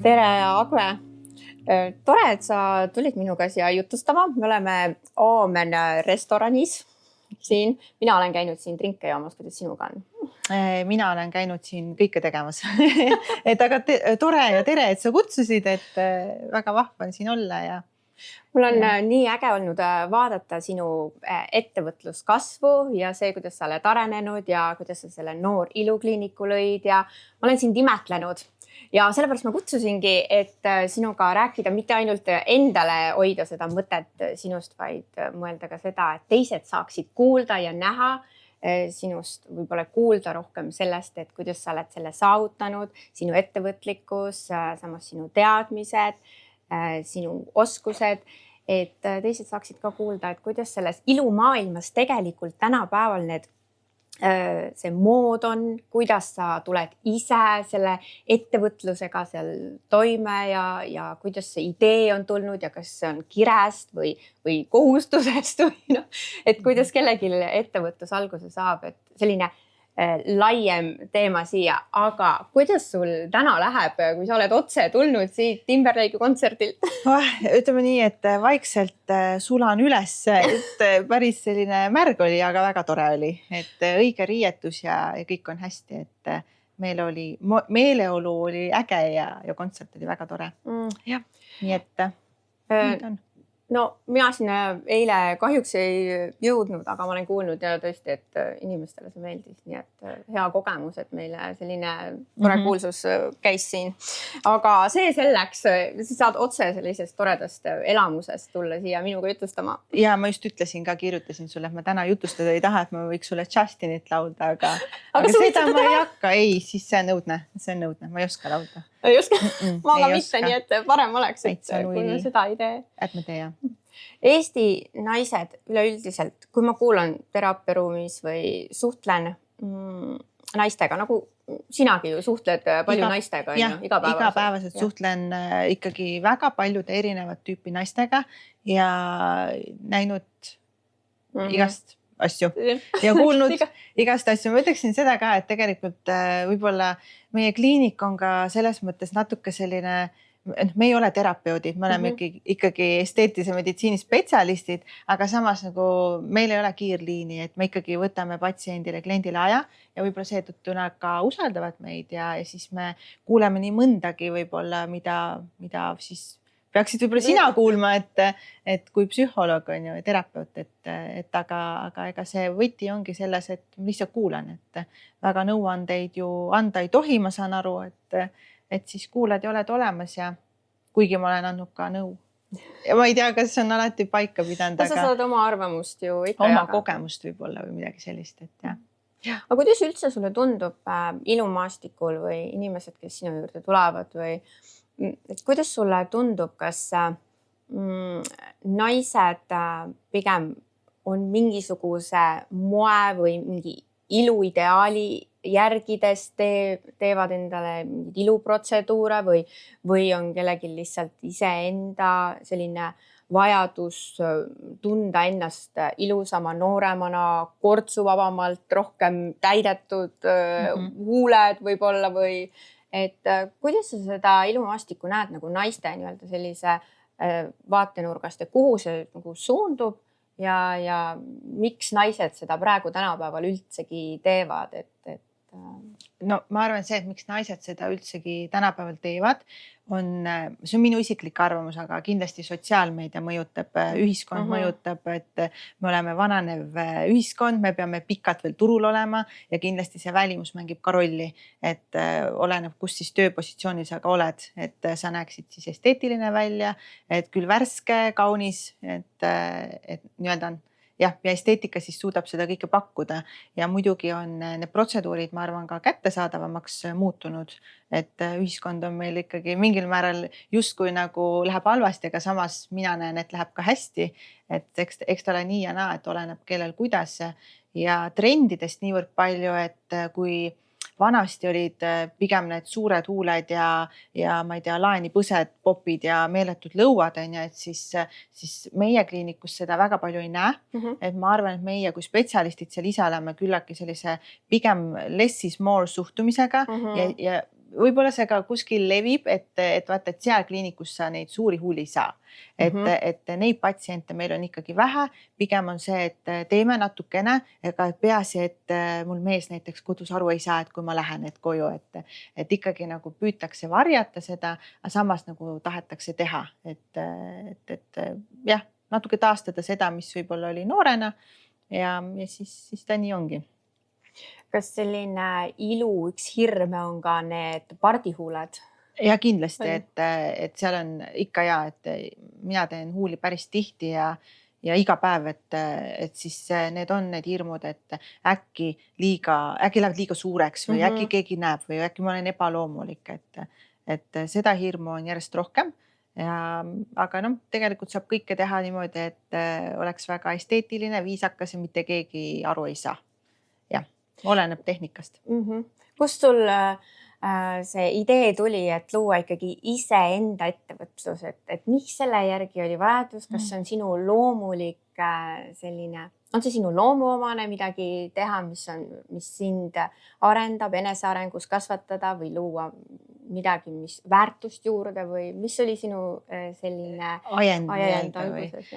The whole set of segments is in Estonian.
Tere, Agve! Tore, et sa tulid minuga siia jutustama. Me oleme Aamen restoranis siin. Mina olen käinud siin drinke joomas, kuidas sinuga on? Mina olen käinud siin kõike tegemas. Aga tore ja tere, et sa kutsusid, et väga vahva on siin olla. Ja mul on nii äge olnud vaadata sinu ettevõtluskasvu ja see, kuidas sa oled arenenud ja kuidas sa selle Noor Ilukliiniku lõid ja ma olen sind imetlenud. Ja sellepärast ma kutsusingi, et sinuga rääkida mitte ainult endale hoida seda mõtet sinust, vaid mõelda ka seda, et teised saaksid kuulda ja näha sinust, võib-olla kuulda rohkem sellest, et kuidas sa oled selle saavutanud, sinu ettevõtlikkus, samas sinu teadmised, sinu oskused, et teised saaksid ka kuulda, et kuidas selles ilumaailmas tegelikult tänapäeval see mood on, kuidas sa tuled ise selle ettevõtlusega seal toime ja kuidas see idee on tulnud ja kas see on kirest või kohustusest või et kuidas kellelgi ettevõtlus alguse saab, et selline laiem teema siia, aga kuidas sul täna läheb, kui sa oled otse tulnud siit Timberlake'i kontserdilt? Ütleme nii, et vaikselt sulan üles, et päris selline märg oli, aga väga tore oli, et õige riietus ja kõik on hästi, et meil oli, meeleolu oli äge ja kontsert oli väga tore. Jah, nii et nüüd on. No mina sinna eile kahjuks ei jõudnud, aga ma olen kuulnud ja tõesti, et inimestele see meeldis, nii et hea kogemus, et meile selline tore kuulsus käis siin. Aga see selleks, sa saad otse sellisest toredast elamusest tulla siia minuga jutustama. Ja ma just ütlesin ka, kirjutasin sulle, et ma täna jutustada ei taha, et ma võiks sulle Justinit laulda, aga seda ma ei hakka. Ei, siis see on nõudne, ma ei oska laulda. Ei oska? Ma ka mitte, nii et parem oleks, et kui me seda ei tee. Et me tee, jah. Eesti naised üleüldiselt, kui ma kuulan teraapiaruumis või suhtlen naistega, nagu sinagi ju suhtled palju naistega. Igapäevaselt suhtlen ikkagi väga paljude erinevat tüüpi naistega ja näinud igast asju ja kuulnud igast asju. Ma ütleksin seda ka, et tegelikult võib-olla meie kliinik on ka selles mõttes natuke selline, me ei ole terapeudid, me oleme ikkagi esteetilise meditsiini spetsialistid, aga samas nagu meil ei ole kiirliini, et me ikkagi võtame patsiendile, kliendile aja ja võib-olla seetõttu nad ka usaldavad meid ja siis me kuuleme nii mõndagi võib-olla, mida siis peaksid võib-olla sina kuulma, et kui psühholoog on ju terapeut, aga ega see võti ongi selles, et lihtsalt kuulan, et väga nõuandeid ju anda ei tohi, ma saan aru, et siis kuulad ja oled olemas ja kuigi ma olen andnud ka nõu. Ja ma ei tea, kas on alati paika pidanud. Sa saad oma arvamust ju ikka oma kogemust võib-olla või midagi sellist, et jah. Aga kuidas üldse sulle tundub ilumaastikul või inimesed, kes sinu juurde tulevad või et kuidas sulle tundub, kas naised pigem on mingisuguse moe või mingi iluideaali järgides teevad endale mingeid iluprotseduure või on kellelgi lihtsalt iseenda selline vajadus tunda ennast ilusama, nooremana, kortsuvabamalt, rohkem täidetud huuled võib-olla või et kuidas sa seda ilumaastikku näed nagu naiste nii-öelda sellise vaatenurgast ja kuhu see nagu suundub ja miks naised seda praegu tänapäeval üldsegi teevad, No ma arvan see, et miks naised seda üldsegi tänapäeval teevad, see on minu isiklik arvamus, aga kindlasti sotsiaalmeedia mõjutab, ühiskond mõjutab, et me oleme vananev ühiskond, me peame pikalt veel turul olema ja kindlasti see välimus mängib ka rolli, et oleneb, kus siis tööpositsioonil sa ka oled, et sa näeksid siis esteetiline välja, et küll värske, kaunis, et nii-öelda on ja esteetika siis suudab seda kõike pakkuda ja muidugi on need protseduurid, ma arvan, ka kättesaadavamaks muutunud, et ühiskond on meil ikkagi mingil määral justkui nagu läheb halvasti, aga samas mina näen, et läheb ka hästi, et eks ta ole nii ja naa, et oleneb kellel kuidas ja trendidest niivõrd palju, et kui vanasti olid pigem need suured huuled ja ma ei tea, laenipõsed, popid ja meeletud lõuad, et siis meie kliinikus seda väga palju ei näe. Et ma arvan, et meie kui spetsialistid seal ise oleme küllaki sellise pigem less is more suhtumisega ja võib-olla see ka kuskil levib, et vaata, et seal kliinikus sa neid suuri huuli ei saa. Et neid patsiente meil on ikkagi vähe, pigem on see, et teeme natukene, ega peaasi, et mul mees näiteks kodus aru ei saa, et kui ma lähen koju, et ikkagi nagu püütakse varjata seda, aga samas nagu tahetakse teha, et jah, natuke taastada seda, mis võib-olla oli noorena ja siis ta nii ongi. Kas selline ilu üks hirme on ka need pardihuuled? Ja kindlasti, et seal on ikka et mina teen huuli päris tihti ja iga päev, et siis need on need hirmud, et äkki lähevad liiga suureks või äkki keegi näeb või äkki ma olen ebaloomulik, et seda hirmu on järjest rohkem. Aga tegelikult saab kõike teha niimoodi, et oleks väga esteetiline, viisakas ja mitte keegi aru ei saa. Jah, oleneb tehnikast. Kust sul see idee tuli, et luua ikkagi iseenda ettevõtlus, et miks selle järgi oli vajadus, kas see on sinu loomulik selline, on see sinu loomuomane midagi teha, mis sind arendab, enesearengus kasvatada või luua midagi, mis väärtust juurde või mis oli sinu selline ajend alguses?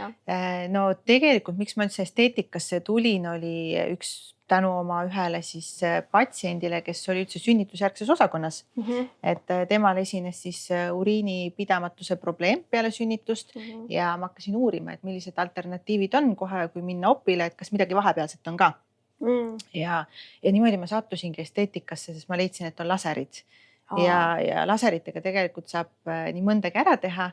No tegelikult, miks ma üldse esteetikasse tulin, oli üks tänu oma ühele siis patsiendile, kes oli üldse sünnitusjärgses osakonnas. Et temal esines siis uriinipidamatuse probleem peale sünnitust ja ma hakkasin uurima, et millised alternatiivid on kohe, kui minna opile, et kas midagi vahepealset on ka. Ja niimoodi ma sattusingi esteetikasse, sest ma leidsin, et on laserid. Ja laseritega tegelikult saab nii mõndagi ära teha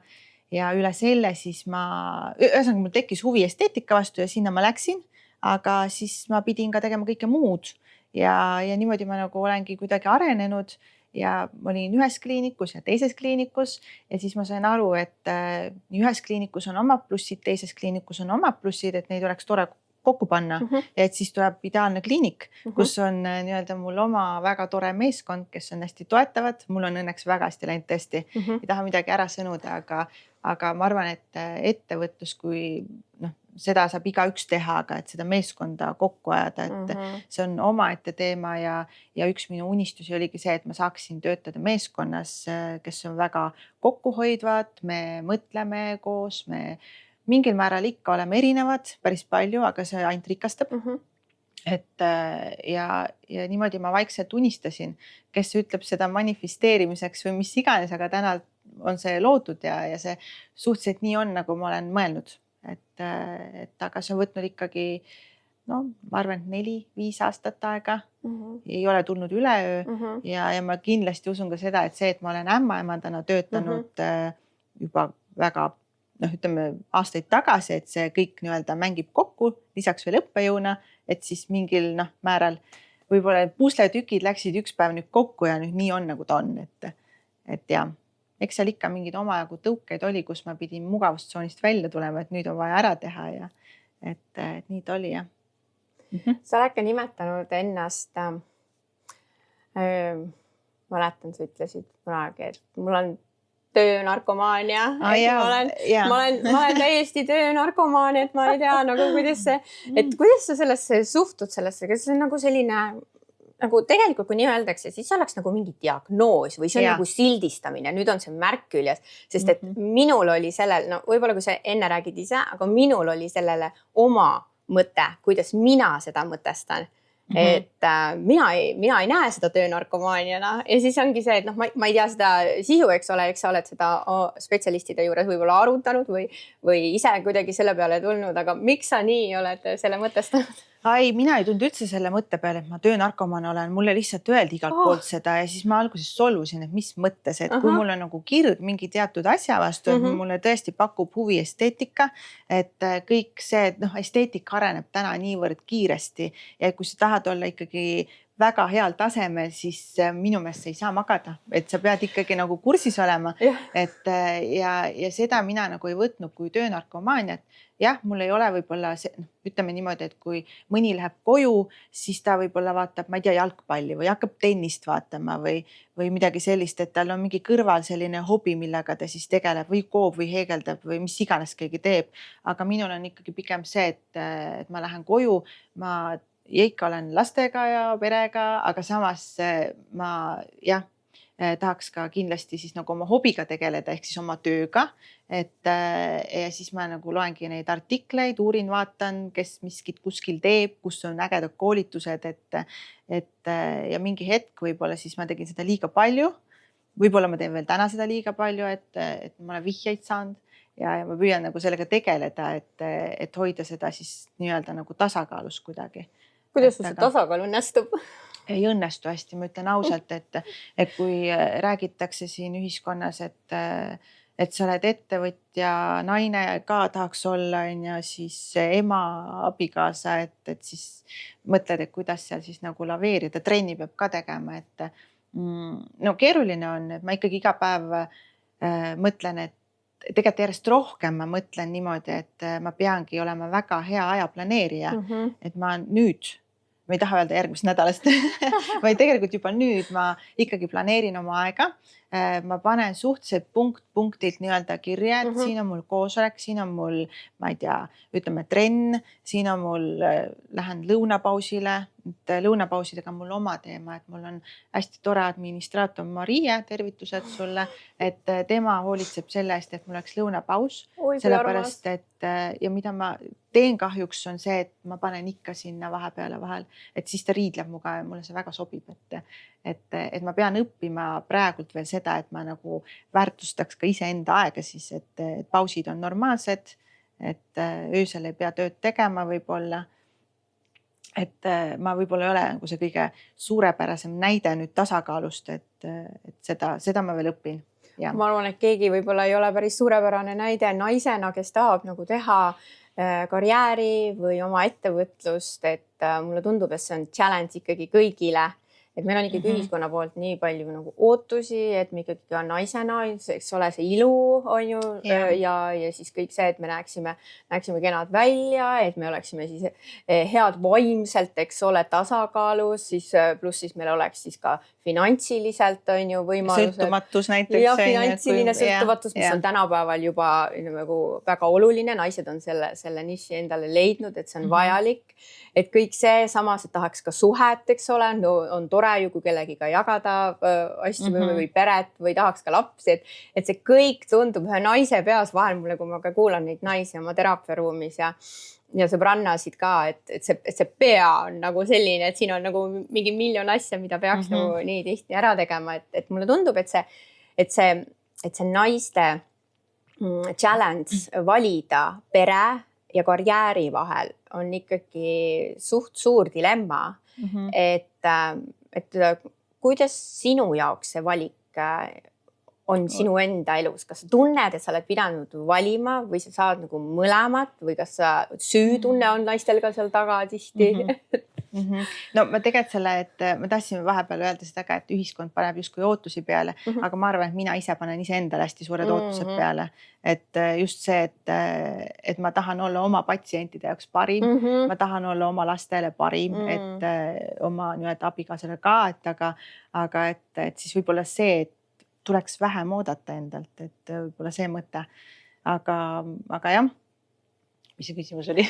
ja üle selle siis ühesõnaga mul tekkis huvi esteetika vastu ja sinna ma läksin. Aga siis ma pidin ka tegema kõike muud ja niimoodi ma nagu olengi kuidagi arenenud ja ma olin ühes kliinikus ja teises kliinikus ja siis ma sain aru, et ühes kliinikus on omad plussid, teises kliinikus on omad plussid, et neid oleks tore kokku panna ja et siis tuleb ideaalne kliinik, kus on nii-öelda mul oma väga tore meeskond, kes on hästi toetavad. Mul on õnneks väga hästi läinud tõesti. Ei taha midagi ära sõnuda, aga ma arvan, et ettevõtlus, kui seda saab igaüks teha, aga et seda meeskonda kokku ajada, et see on omaette teema ja üks minu unistusi oligi see, et ma saaksin töötada meeskonnas, kes on väga kokkuhoidvad, me mõtleme koos, me mingil määral ikka oleme erinevad päris palju, aga see ainult rikastab. Et ja niimoodi ma vaikselt unistasin, kes ütleb seda manifesteerimiseks või mis iganes, aga täna on see loodud ja see suhteliselt nii on, nagu ma olen mõelnud. Et aga see on võtnud ikkagi, ma arvan, 4-5 aastat aega. Ei ole tulnud üleöö ja ma kindlasti usun ka seda, et see, et ma olen ämmaemandana töötanud juba väga, ütleme aastaid tagasi, et see kõik nii-öelda mängib kokku, lisaks veel õppejõuna, et siis mingil määral võib-olla pusletükid läksid üks päev nüüd kokku ja nüüd nii on, nagu ta on, et jah. Eks seal ikka mingid omajagu tõukeid oli, kus ma pidin mugavustsoonist välja tulema, et nüüd on vaja ära teha ja et nii ta oli, jah. Sa oled ka nimetanud ennast, mäletan, sa ütlesid kunagi, et mul on töönarkomaania. Ma olen täiesti töönarkomaan, et ma ei tea, nagu kuidas sa sellesse suhtud sellesse, kas see on nagu selline nagu tegelikult, kui nii öeldakse, siis see oleks nagu mingi diagnoos või see on nagu sildistamine. Nüüd on see märk küljes, sest et minul oli sellel, võib-olla kui sa enne räägid ise, aga minul oli sellele oma mõte, kuidas mina seda mõtestan. Et mina ei näe seda töönarkomaaniana ja siis ongi see, et ma ei tea seda sisu, eks sa oled seda spetsialistide juures võib-olla arutanud või ise kuidagi selle peale tulnud, aga miks sa nii oled selle mõtestanud? Mina ei tulnud üldse selle mõtte peale, et ma töönarkomaan olen, mulle lihtsalt öeldi igalt poolt seda ja siis ma alguses solvusin, et mis mõttes, et kui mul on nagu kirg mingi teatud asja vastu, et mulle tõesti pakub huvi esteetika, et kõik see, et esteetika areneb täna niivõrd kiiresti ja kui sa tahad olla ikkagi väga heal tasemel, siis minu meelest sa ei saa magada, et sa pead ikkagi nagu kursis olema, et ja seda mina nagu ei võtnud kui töönarkomaaniat. Jah, mul ei ole võib-olla, ütleme niimoodi, et kui mõni läheb koju, siis ta võib-olla vaatab, ma ei tea, jalgpalli või hakkab tennist vaatama või midagi sellist, et tal on mingi kõrval selline hobi, millega ta siis tegeleb või koob või heegeldab või mis iganes keegi teeb. Aga minul on ikkagi pigem see, et ma lähen koju, ma ikka olen lastega ja perega, aga samas ma tahaks ka kindlasti siis nagu oma hobiga tegeleda ehk siis oma tööga, et ja siis ma nagu loengi neid artikleid, uurin, vaatan, kes miskit kuskil teeb, kus on ägedad koolitused, et ja mingi hetk võib-olla siis ma tegin seda liiga palju. Võib-olla ma teen veel täna seda liiga palju, et ma olen vihjeid saanud ja ma püüan nagu sellega tegeleda, et hoida seda siis nii-öelda nagu tasakaalus kuidagi. Kuidas sul see tasakaal õnnestub? Ei õnnestu hästi, ma ütlen ausalt, et kui räägitakse siin ühiskonnas, et sa oled ettevõtja, naine ka tahaks olla, ja siis ema, abikaasa, et siis mõtled, et kuidas seal siis nagu laveerida, trenni peab ka tegema, et no keeruline on, et ma ikkagi iga päev mõtlen, et tegelikult järjest rohkem ma mõtlen niimoodi, et ma peangi olema väga hea ajaplaneerija, et ma nüüd, ma ei taha öelda järgmisest nädalast, vaid tegelikult juba nüüd ma ikkagi planeerin oma aega. Ma panen suhteliselt punktilt nii-öelda kirja, et siin on mul koosolek, siin on mul, ma ei tea, ütleme trenn, siin on mul, lähen lõunapausile, lõunapausidega on mul oma teema, et mul on hästi tore administraator Maria, tervitused sulle, et tema hoolitseb selle eest, et mul oleks lõunapaus, sellepärast, et ja mida ma teen kahjuks on see, et ma panen ikka sinna vahepeale vahel, et siis ta riidleb muga ja mulle see väga sobib, et ma pean õppima praegult veel seda, et ma nagu väärtustaks ka iseenda aega siis, et pausid on normaalsed, et öösel ei pea tööd tegema võib-olla. Et ma võib-olla ei ole nagu see kõige suurepärasem näide nüüd tasakaalust, et seda ma veel õpin. Ja. Ma arvan, et keegi võib-olla ei ole päris suurepärane näide naisena, kes tahab nagu teha karjääri või oma ettevõtlust, et mulle tundub, et see on challenge ikkagi kõigile. Et meil on ikkagi ühiskonna poolt nii palju nagu ootusi, et me ikkagi ka naisena, eks ole, see ilu on ju ja siis kõik see, et me näeksime kenad välja, et me oleksime siis head vaimselt, eks ole, tasakaalus, siis pluss siis meil oleks siis ka finantsiliselt on ju võimalused. Sõltumatus näiteks. Ja finantsiline sõltumatus, mis on tänapäeval juba nagu väga oluline. Naised on selle niši endale leidnud, et see on vajalik. Et kõik see samas, et tahaks ka suhet, eks ole, no on tore ju, kui kellegiga jagada asju või peret või tahaks ka lapsi, et see kõik tundub ühe naise peas vahel mulle, kui ma ka kuulan neid naisi oma teraapiaruumis ja sõbrannasid ka, et see pea on nagu selline, et siin on nagu mingi miljon asja, mida peaks nagu nii tihti ära tegema, et mulle tundub, et see naiste challenge valida pere ja karjääri vahel on ikkagi suht suur dilemma, et kuidas sinu jaoks see valik on sinu enda elus, kas sa tunned, et sa oled pidanud valima või sa saad nagu mõlemat või kas sa süütunne on naistel ka seal taga tihti? No ma tegelikult et ma tahtsin vahepeal öelda seda ka, et ühiskond paneb justkui ootusi peale, aga ma arvan, et mina ise panen iseendale hästi suured ootused peale, et just see, et ma tahan olla oma patsientide jaoks parim, ma tahan olla oma lastele parim, et oma nii-öelda abikaasale ka, aga et siis võib-olla see, et tuleks vähem oodata endalt, et võib-olla see mõte, aga jah, mis see küsimus oli?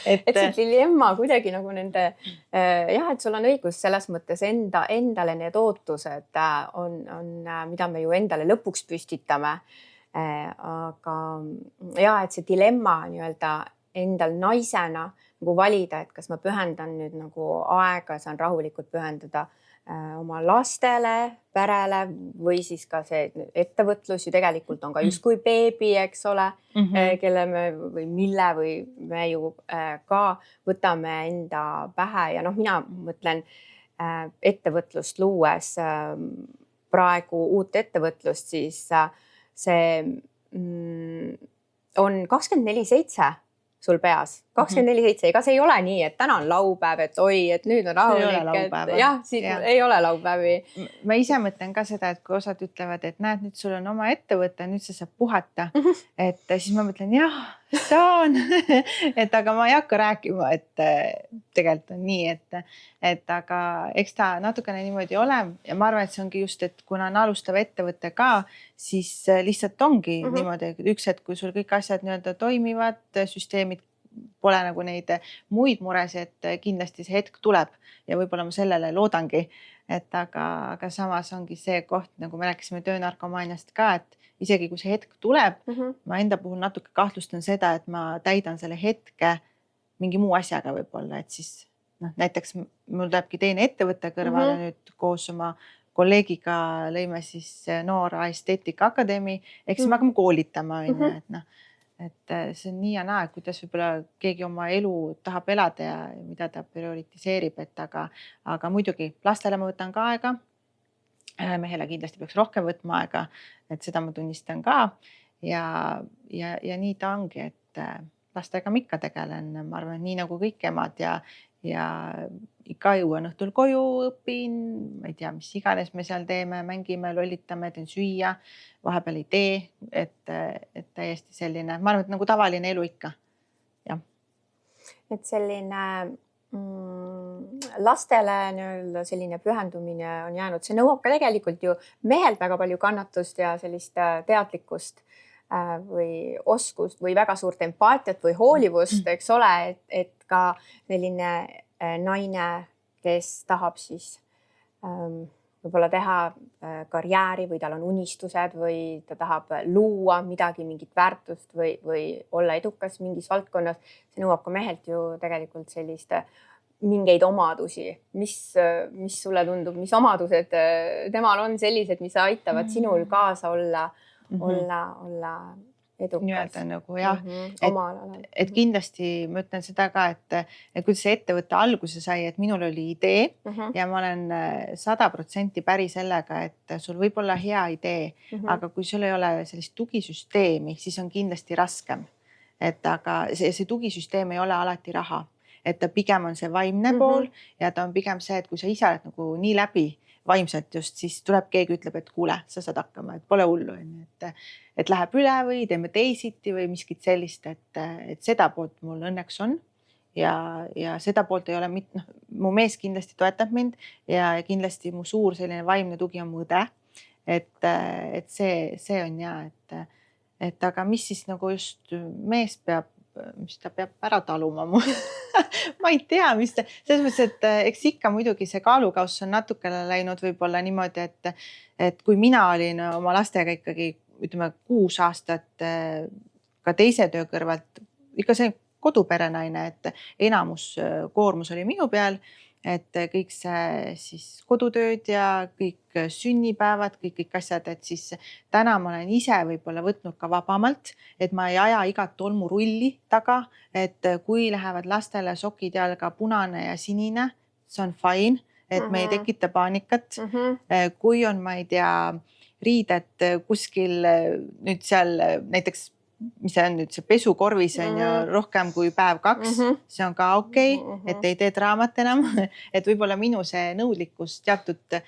et see dilemma kuidagi nagu nende, et sul on õigus selles mõttes endale need ootused on, mida me ju endale lõpuks püstitame. Aga et see dilemma nii-öelda endal naisena nagu valida, et kas ma pühendan nüüd nagu aega, saan rahulikult pühendada oma lastele, perele või siis ka see ettevõtlus ju tegelikult on ka justkui beebi, eks ole, kelle me või mille või me ju ka võtame enda pähe ja mina mõtlen ettevõtlust luues praegu uut ettevõtlust, siis see on 24/7 sul peas, 24/7, ega see ei ole nii, et täna on laupäev, et oi, et nüüd on rahulik, et siin ei ole laupäevi. Ma ise mõtlen ka seda, et kui osad ütlevad, et näed, nüüd sul on oma ettevõte, nüüd sa saab puhata, et siis ma mõtlen, jah, saan, et aga ma ei hakka rääkima, et tegelikult on nii, et aga eks ta natukene niimoodi ole ja ma arvan, et see ongi just, et kuna on alustav ettevõte ka, siis lihtsalt ongi niimoodi, et üks hetk, kui sul kõik asjad nii-öelda toimivad, süsteemid pole nagu neid muid muresid, et kindlasti see hetk tuleb ja võib-olla ma sellele loodangi, et aga samas ongi see koht, nagu me rääkisime töönarkomaaniast ka, et isegi kui see hetk tuleb, ma enda puhul natuke kahtlustan seda, et ma täidan selle hetke mingi muu asjaga võib-olla, et siis näiteks mul tulebki teine ettevõtte kõrvale nüüd koos oma kolleegiga lõime siis Noora Esteetika Akadeemi, ehk siis me hakkame koolitama, et see on nii ja naa, kuidas võib-olla keegi oma elu tahab elada ja mida ta prioritiseerib, et aga muidugi lastele ma võtan ka aega. Mehele kindlasti peaks rohkem võtma aega, et seda ma tunnistan ka ja nii ta ongi, et lastega ma ikka tegelen, ma arvan, nii nagu kõik emad ja ikka jõuan õhtul koju, õpin, ma ei tea, mis iganes me seal teeme, mängime, lollitame, teen süüa, vahepeal ei tee, et täiesti selline, ma arvan, et nagu tavaline elu ikka. Jah. Et selline lastele nii-öelda selline pühendumine on jäänud, see nõuab ka tegelikult ju mehelt väga palju kannatust ja sellist teadlikkust või oskust või väga suurt empaatiat või hoolivust, eks ole, et ka selline naine, kes tahab siis võib-olla teha karjääri või tal on unistused või ta tahab luua midagi, mingit väärtust või olla edukas mingis valdkonnas. See nõuab ka mehelt ju tegelikult sellist mingeid omadusi. Mis sulle tundub, mis omadused temal on sellised, mis aitavad sinul kaasa olla edukas. Nii-öelda nagu jah, et kindlasti ma ütlen seda ka, et kuidas see ettevõtte alguse sai, et minul oli idee ja ma olen 100% päri sellega, et sul võib olla hea idee, aga kui sul ei ole sellist tugisüsteemi, siis on kindlasti raskem. Et aga see tugisüsteem ei ole alati raha, et ta pigem on see vaimne pool ja ta on pigem see, et kui sa ise oled nagu nii läbi vaimselt just, siis tuleb keegi ütleb, et kuule, sa saad hakkama, et pole hullu, et läheb üle või teeme teisiti või miskit sellist, et seda poolt mul õnneks on ja seda poolt ei ole mu mees kindlasti toetab mind ja kindlasti mu suur selline vaimne tugi on mu õde, et see on ja, et aga mis siis nagu just mees peab, mis ta peab ära taluma mu ma ei tea, mis ta, selles mõttes, et eks ikka muidugi see kaalukauss on natukene läinud võib-olla niimoodi, et kui mina olin oma lastega ikkagi, ütleme 6 aastat ka teise töö kõrvalt, ikka see koduperenaine, et enamus koormus oli minu peal, et kõik see siis kodutööd ja kõik sünnipäevad, kõik asjad, et siis täna ma olen ise võib-olla võtnud ka vabamalt, et ma ei aja igat tolmurulli taga, et kui lähevad lastele sokid jalga punane ja sinine, see on fine, et me ei tekita paanikat. Kui on, ma ei tea, riided kuskil nüüd seal näiteks mis see on nüüd see pesukorvis on ju rohkem kui päev 2, see on ka okei, et ei tee draamat enam, et võib-olla minu see nõudlikkus teatud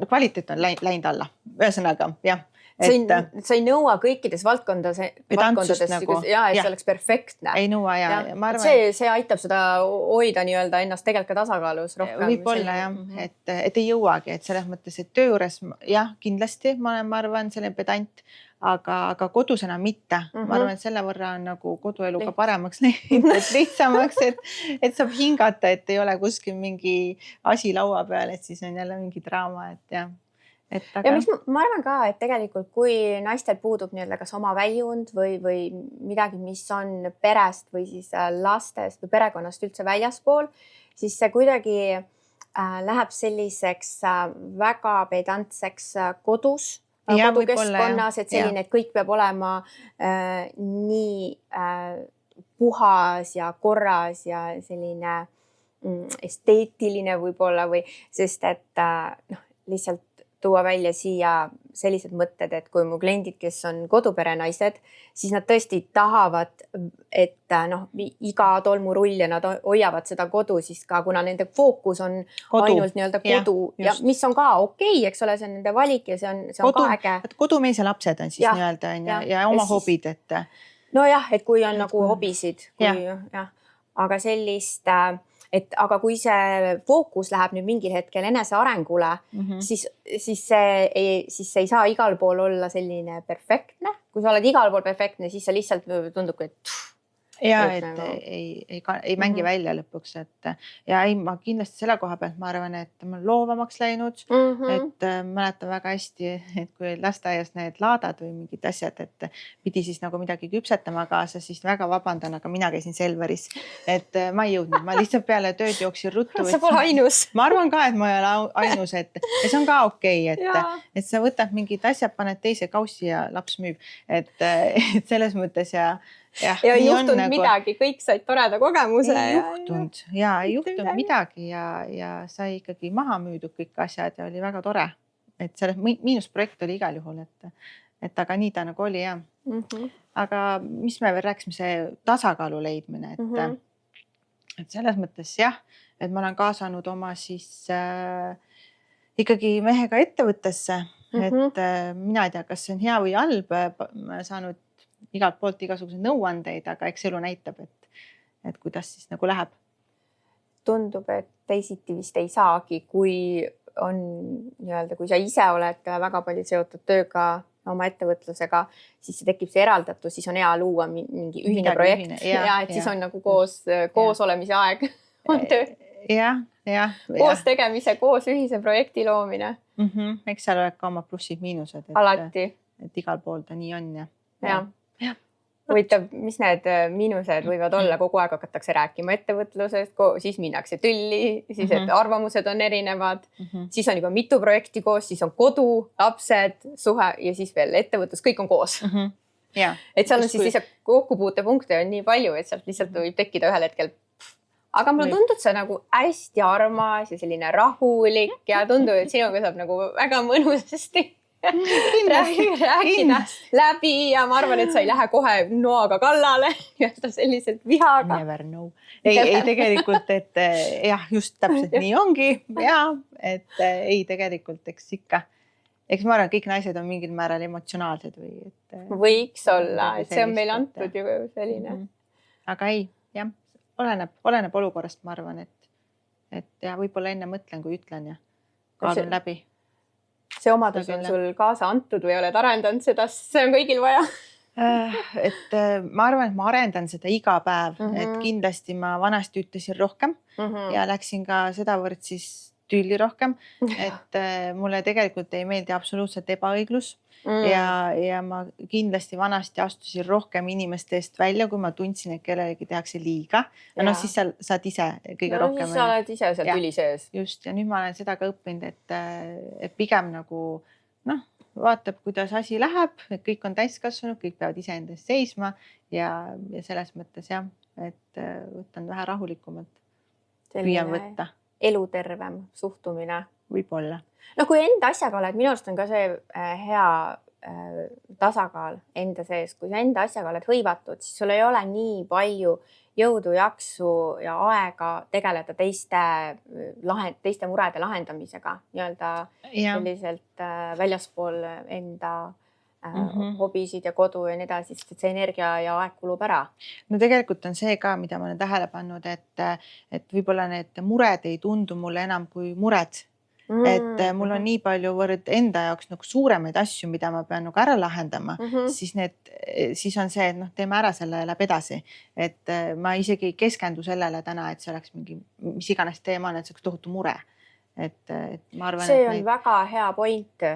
kvaliteet on läinud alla, ühesõnaga, jah. Sa ei nõua kõikides valdkondades nagu, ja et see oleks perfektne. Ei nõua ja ma arvan, see aitab seda hoida nii-öelda ennast tegelikult ka tasakaalus rohkem. Võib-olla jah, et ei jõuagi, et selles mõttes, et töö juures jah, kindlasti ma arvan selline pedant, aga kodus enam mitte. Ma arvan, et selle võrra on nagu kodueluga paremaks läinud, lihtsamaks, et saab hingata, et ei ole kuskil mingi asi laua peal, et siis on jälle mingi draama, et jah. Ja miks ma arvan ka, et tegelikult kui naistel puudub nii-öelda kas oma väljund või midagi, mis on perest või siis lastest või perekonnast üldse väljaspool, siis see kuidagi läheb selliseks väga pedantseks kodukeskkonnas, et selline, et kõik peab olema nii puhas ja korras ja selline esteetiline võib-olla või sest, et lihtsalt tuua välja siia sellised mõtted, et kui mu kliendid, kes on koduperenaised, siis nad tõesti tahavad, et iga tolmurull ja nad hoiavad seda kodu, siis ka kuna nende fookus on ainult nii-öelda kodu ja mis on ka okei, eks ole, see on nende valik ja see on ka äge. Kodumees ja lapsed on siis nii-öelda ja oma hobid, et. Nojah, et kui on nagu hobisid, aga sellist aga kui see fookus läheb nüüd mingil hetkel enese arengule, siis see ei saa igal pool olla selline perfektne. Kui sa oled igal pool perfektne, siis sa lihtsalt tundub, et ja et ei mängi välja lõpuks, et ja ei, ma kindlasti selle koha pealt ma arvan, et ma olen loovamaks läinud, et mäletan väga hästi, et kui lasteaias need laadad või mingid asjad, et pidi siis nagu midagi küpsetama kaasa, siis väga vabandan, aga mina käisin Selveris, et ma ei jõudnud, ma lihtsalt peale tööd jooksin ruttu. Sa pole ainus. Ma arvan ka, et ma ei ole ainus, et ja see on ka okei, et sa võtad mingid asjad, paned teise kaussi ja laps müüb, et selles mõttes ja ei juhtunud nagu, midagi, kõik said toreda kogemuse. Ei juhtunud midagi ja sai ikkagi maha müüdud kõik asjad ja oli väga tore. Et selles miinusprojekt oli igal juhul, et aga nii ta nagu oli ja. Aga mis me veel rääkisime, see tasakaalu leidmine, et selles mõttes jah, et ma olen kaasanud oma siis ikkagi mehega ettevõttesse, et mina ei tea, kas see on hea või halb, saanud igalt poolt igasuguseid nõuandeid, aga eks elu näitab, et kuidas siis nagu läheb. Tundub, et teisiti vist ei saagi, kui on nii-öelda, kui sa ise oled väga palju seotud tööga oma ettevõtlusega, siis see tekib see eraldatus, siis on hea luua mingi ühine projekt et siis on nagu koos olemise aeg on töö. Koos tegemise, koos ühise projekti loomine. Eks seal oled ka oma plussid-miinused. Alati. Et igal pool ta nii on ja. Huvitav, mis need miinused võivad olla, kogu aeg hakatakse rääkima ettevõtlusest, siis minnakse tülli, siis et arvamused on erinevad, siis on juba mitu projekti koos, siis on kodu, lapsed, suhe ja siis veel ettevõtlus, kõik on koos. Et seal on siis lihtsalt kokkupuutepunkte on nii palju, et sealt lihtsalt võib tekkida ühel hetkel. Aga mulle tundub see nagu hästi armas ja selline rahulik ja tundub, et sinuga saab nagu väga mõnusasti rääkida läbi ja ma arvan, et sa ei lähe kohe noaga kallale selliselt vihaga. Never know. Ei tegelikult, et jah, just täpselt nii ongi ja et ei tegelikult, eks ikka. Eks ma arvan, kõik naised on mingil määral emotsionaalsed või et võiks olla, et see on meil antud ju selline. Aga ei, jah, oleneb olukorrast, ma arvan, et ja võib-olla enne mõtlen, kui ütlen ja kaalun läbi. See omadus on sul kaasa antud või oled arendanud seda, see on kõigil vaja? Et ma arvan, et ma arendan seda iga päev, et kindlasti ma vanasti ütlesin rohkem ja läksin ka sedavõrd siis tülli rohkem, et mulle tegelikult ei meeldi absoluutselt ebaõiglus ja ma kindlasti vanasti astusin rohkem inimeste eest välja, kui ma tundsin, et kellelegi tehakse liiga. No siis sa saad ise kõige rohkem. Siis sa oled ise seal tüli sees. Just ja nüüd ma olen seda ka õppinud, et pigem nagu vaatab, kuidas asi läheb, et kõik on täiskasvanud, kõik peavad ise endast seisma ja selles mõttes jah, et võtan vähe rahulikumalt. Püüan võtta. Elutervem suhtumine. Võib-olla. No kui enda asjaga oled, minu arust on ka see hea tasakaal enda sees. Kui sa enda asjaga oled hõivatud, siis sul ei ole nii palju jõudu, jaksu ja aega tegeleda teiste murede lahendamisega nii-öelda selliselt väljaspool enda hobisid ja kodu ja nii edasi, sest see energia ja aeg kulub ära. No tegelikult on see ka, mida ma olen tähele pannud, et võib-olla need mured ei tundu mulle enam kui mured. Et mul on nii palju võrd enda jaoks nagu suuremaid asju, mida ma pean nagu ära lahendama, siis on see, et teeme ära selle ja läheb edasi. Et ma isegi ei keskendu sellele täna, et see oleks mingi, mis iganes teema on, et see oleks tohutu mure. Et ma arvan, see on väga hea point,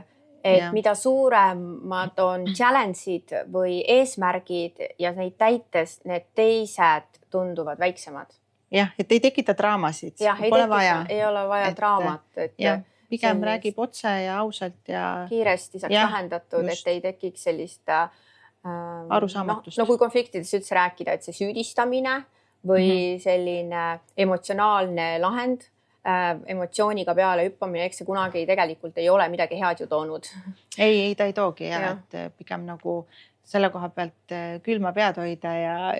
et mida suuremad on challenge'id või eesmärgid ja neid täites, need teised tunduvad väiksemad. Jah, et ei tekita draamasid. Jah, ei ole vaja draamat. Pigem räägib otse ja ausalt ja kiiresti saaks lahendatud, et ei tekiks sellist arusaamatust. No kui konfliktides üldse rääkida, et see süüdistamine või selline emotsionaalne lahend, emotsiooniga peale hüppamine, eks see kunagi tegelikult ei ole midagi head ju toonud. Ei, ta ei toogi et pigem nagu selle koha pealt külma pead hoida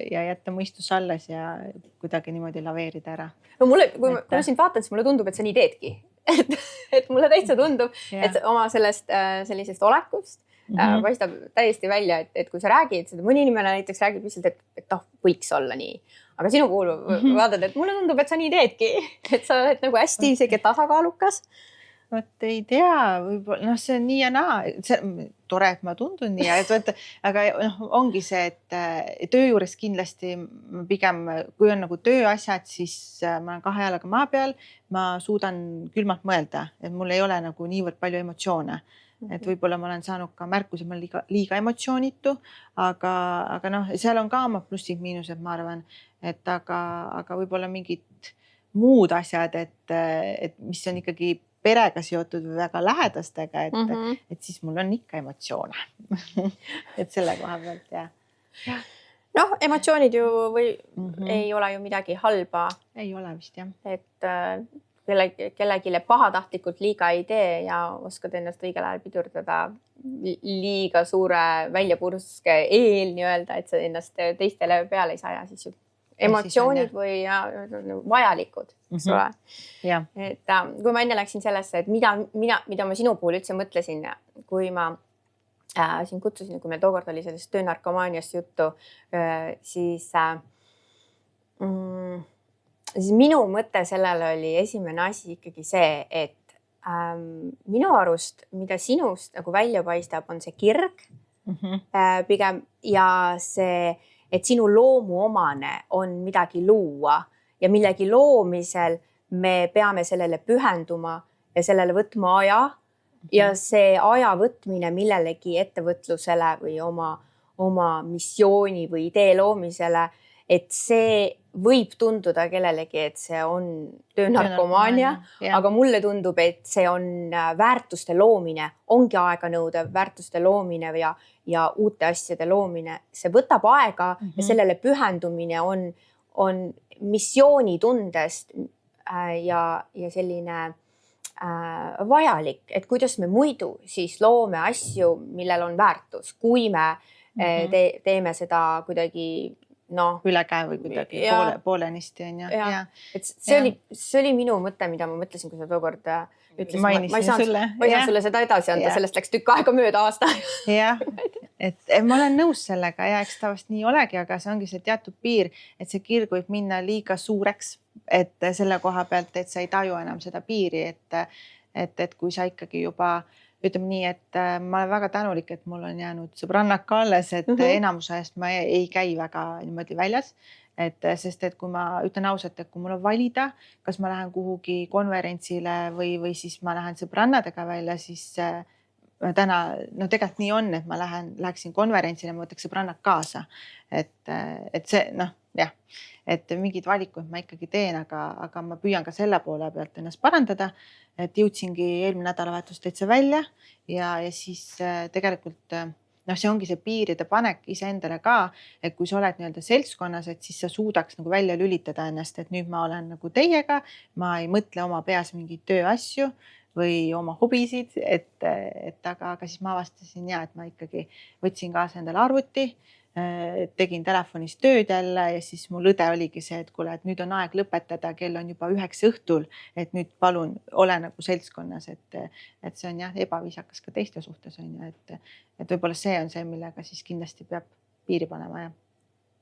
ja jätta mõistus alles ja kuidagi niimoodi laveerida ära. No mulle, kui ma sind vaatan, siis mulle tundub, et sa nii teedki. Et mulle täitsa tundub, et oma sellisest olekust paistab täiesti välja, et kui sa räägid seda, mõni inimene näiteks räägib lihtsalt, et võiks olla nii. Aga sinu puhul vaatad, et mulle tundub, et sa nii teedki. Et sa oled nagu hästi isegi tasakaalukas. vot ei tea, võib-olla see on nii ja naa, see tore, et ma tundun nii, aga ongi see, et töö juures kindlasti pigem, kui on nagu tööasjad, siis ma olen 2 jalaga maa peal, ma suudan külmalt mõelda, et mul ei ole nagu niivõrd palju emotsioone. Et võib-olla ma olen saanud ka märkuse, ma olen liiga emotsioonitu, aga seal on ka oma plussid-miinused, ma arvan, et aga võib-olla mingid muud asjad, et mis on ikkagi perega seotud või väga lähedastega, et siis mul on ikka emotsioone. Et selle koha pealt, jah. Noh, emotsioonid ju ei ole ju midagi halba. Ei ole vist, jah. Et kellegile pahatahtlikult liiga ei tee ja oskad ennast õigel ajal pidurdada liiga suure väljapurske eel nii-öelda, et sa ennast teistele peale ei saa ja siis emotsioonid või vajalikud, eks ole. Et kui ma enne läksin sellesse, et mida ma sinu puhul üldse mõtlesin, kui ma siin kutsusin, kui meil tookord oli sellest töönarkomaaniast juttu, siis minu mõte sellele oli esimene asi ikkagi see, et minu arust, mida sinust nagu välja paistab, on see kirg pigem ja see, et sinu loomuomane on midagi luua ja millegi loomisel me peame sellele pühenduma ja sellele võtma aja ja see aja võtmine millelegi ettevõtlusele või oma missiooni või idee loomisele, et see võib tunduda kellelegi, et see on töönarkomaania, aga mulle tundub, et see on väärtuste loomine, ongi aeganõudev väärtuste loomine ja uute asjade loomine. See võtab aega ja sellele pühendumine on missioonitundest ja selline vajalik, et kuidas me muidu siis loome asju, millel on väärtus, kui me teeme seda kuidagi üle käe või kuidagi poolenisti on ja. Et see oli minu mõte, mida ma mõtlesin, kui sa tookord ütlesid. Ma ei saa sulle seda edasi anda, sellest läks tükk aega mööda aasta. Jah, et ma olen nõus sellega ja eks ta vast nii olegi, aga see ongi see teatud piir, et see kirg võib minna liiga suureks, et selle koha pealt, et sa ei taju enam seda piiri, et kui sa ikkagi juba ütleme nii, et ma olen väga tänulik, et mul on jäänud sõbrannad ka alles, et enamuse ajast ma ei käi väga niimoodi väljas. Sest et kui ma ütlen ausalt, et kui mul on valida, kas ma lähen kuhugi konverentsile või siis ma lähen sõbrannadega välja, siis täna, tegelikult nii on, et ma läheksin konverentsile, ma võtaks sõbrannad kaasa. Et see, jah, et mingid valikud ma ikkagi teen, aga ma püüan ka selle poole pealt ennast parandada, et jõudsingi eelmine nädalavahetus täitsa välja ja siis tegelikult see ongi see piiride panek iseendale ka, et kui sa oled nii-öelda seltskonnas, et siis sa suudaks nagu välja lülitada ennast, et nüüd ma olen nagu teiega, ma ei mõtle oma peas mingeid tööasju või oma hobisid, aga siis ma avastasin et ma ikkagi võtsin kaasa endale arvuti, tegin telefonis tööd jälle ja siis mul õde oligi see, et kuule, et nüüd on aeg lõpetada, kell on juba 9 õhtul, et nüüd palun ole nagu seltskonnas, et see on ebaviisakas ka teiste suhtes on ju, et võib-olla see on see, millega siis kindlasti peab piiri panema ja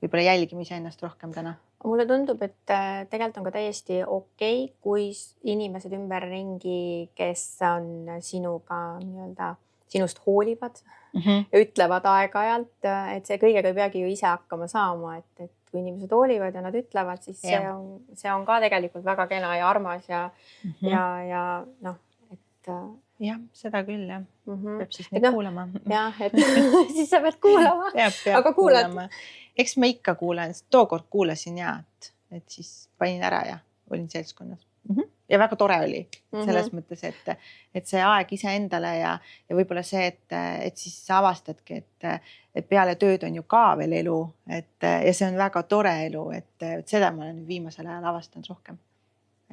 võib-olla jälgima iseennast rohkem täna. Mulle tundub, et tegelikult on ka täiesti okei, kui inimesed ümberringi, kes on sinuga nii-öelda sinust hoolivad ja ütlevad aeg-ajalt, et see kõigega ei peagi ju ise hakkama saama, et kui inimesed hoolivad ja nad ütlevad, siis see on ka tegelikult väga kena ja armas ja et jah, seda küll jah. Peab siis neid kuulama. Jah, et siis sa pead kuulama. Aga kuulad. Eks ma ikka kuulen, tookord kuulasin et siis panin ära ja olin seltskonnas. Ja väga tore oli selles mõttes, et see aeg iseendale ja võib-olla see, et siis sa avastadki, et peale tööd on ju ka veel elu, ja see on väga tore elu, et seda ma olen viimasel ajal avastanud rohkem.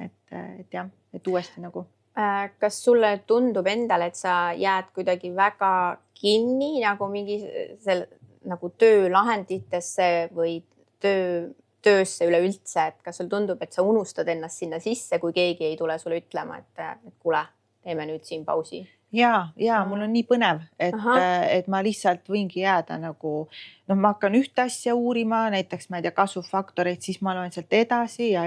Et jah, et uuesti nagu. Kas sulle tundub endale, et sa jääd kuidagi väga kinni nagu mingi nagu töölahenditesse või töösse üleüldse, et kas sul tundub, et sa unustad ennast sinna sisse, kui keegi ei tule sulle ütlema, et kuule, teeme nüüd siin pausi. Ja mul on nii põnev, et ma lihtsalt võingi jääda nagu, ma hakkan ühte asja uurima, näiteks ma ei tea, kasvufaktoreid, siis ma loen sealt edasi ja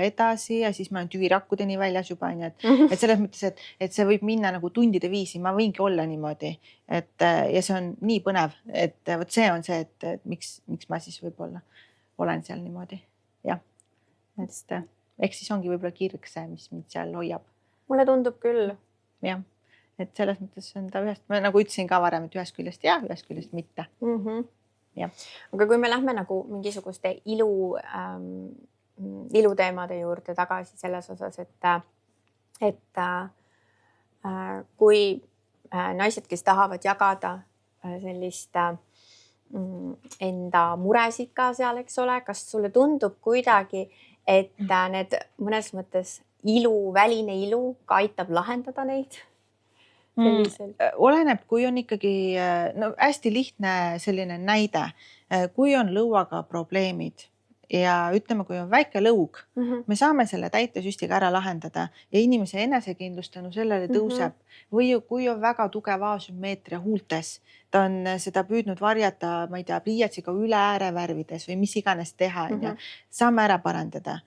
siis ma olen tüvirakkudeni väljas juba, nii et selles mõttes, et see võib minna nagu tundide viisi, ma võingi olla niimoodi, ja see on nii põnev, et vot see on see, et miks ma siis võib-olla olen seal niimoodi. Jah, et eks siis ongi võib-olla kirg see, mis mind seal hoiab. Mulle tundub küll. Jah. Et selles mõttes on ta ma nagu ütlesin ka varem, et ühest küljest ja ühest küljest mitte. Ja. Aga kui me lähme nagu mingisuguste iluteemade juurde tagasi selles osas, et kui naised, kes tahavad jagada sellist enda muresid ka seal, eks ole, kas sulle tundub kuidagi, et need mõnes mõttes väline ilu ka aitab lahendada neid? Oleneb, kui on ikkagi hästi lihtne selline näide, kui on lõuaga probleemid ja ütleme, kui on väike lõug, me saame selle täitesüstiga ära lahendada ja inimese enesekindlus tänu sellele tõuseb. Või kui on väga tugev asümmeetria huultes, ta on seda püüdnud varjata, ma ei tea, pliiatsiga üle ääre värvides või mis iganes teha, saame ära parandada.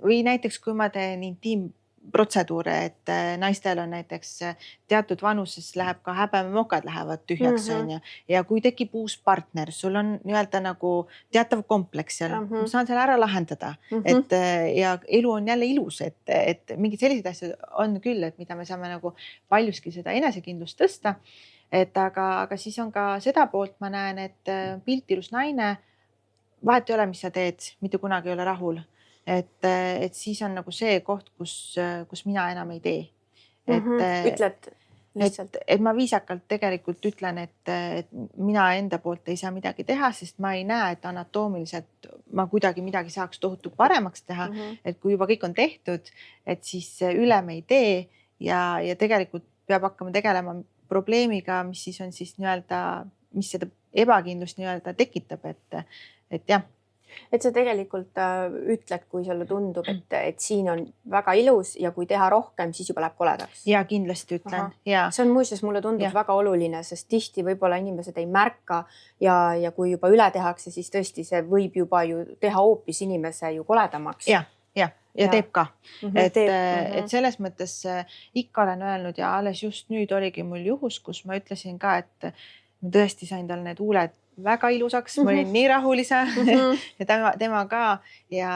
Või näiteks, kui ma teen protseduure, et naistel on näiteks teatud vanuses läheb ka häbemokad lähevad tühjaks ja kui tekib uus partner, sul on nii-öelda nagu teatav kompleks seal, ma saan selle ära lahendada, et ja elu on jälle ilus, et mingid sellised asjad on küll, et mida me saame nagu paljuski seda enesekindlust tõsta, aga siis on ka seda poolt, ma näen, et piltilus naine, vahet ei ole, mis sa teed, mitte kunagi ei ole rahul. Et siis on nagu see koht, kus mina enam ei tee. Ütled lihtsalt. Et ma viisakalt tegelikult ütlen, et mina enda poolt ei saa midagi teha, sest ma ei näe, et anatoomiliselt ma kuidagi midagi saaks tohutu paremaks teha. Et kui juba kõik on tehtud, et siis üle me ei tee ja tegelikult peab hakkama tegelema probleemiga, mis siis on siis nii-öelda, mis seda ebakindlust nii-öelda tekitab, et jah. Et sa tegelikult ütled, kui sulle tundub, et siin on väga ilus ja kui teha rohkem, siis juba läheb koledaks. Ja kindlasti ütlen. Ja. See on muuseas, mulle tundub väga oluline, sest tihti võib-olla inimesed ei märka ja kui juba üle tehakse, siis tõesti see võib juba ju teha hoopis inimese ju koledamaks. Ja teeb ka. Et selles mõttes ikka olen öelnud ja alles just nüüd oligi mul juhus, kus ma ütlesin ka, et ma tõesti sain tal need huuled väga ilusaks, ma olin nii rahulise ja tema ka ja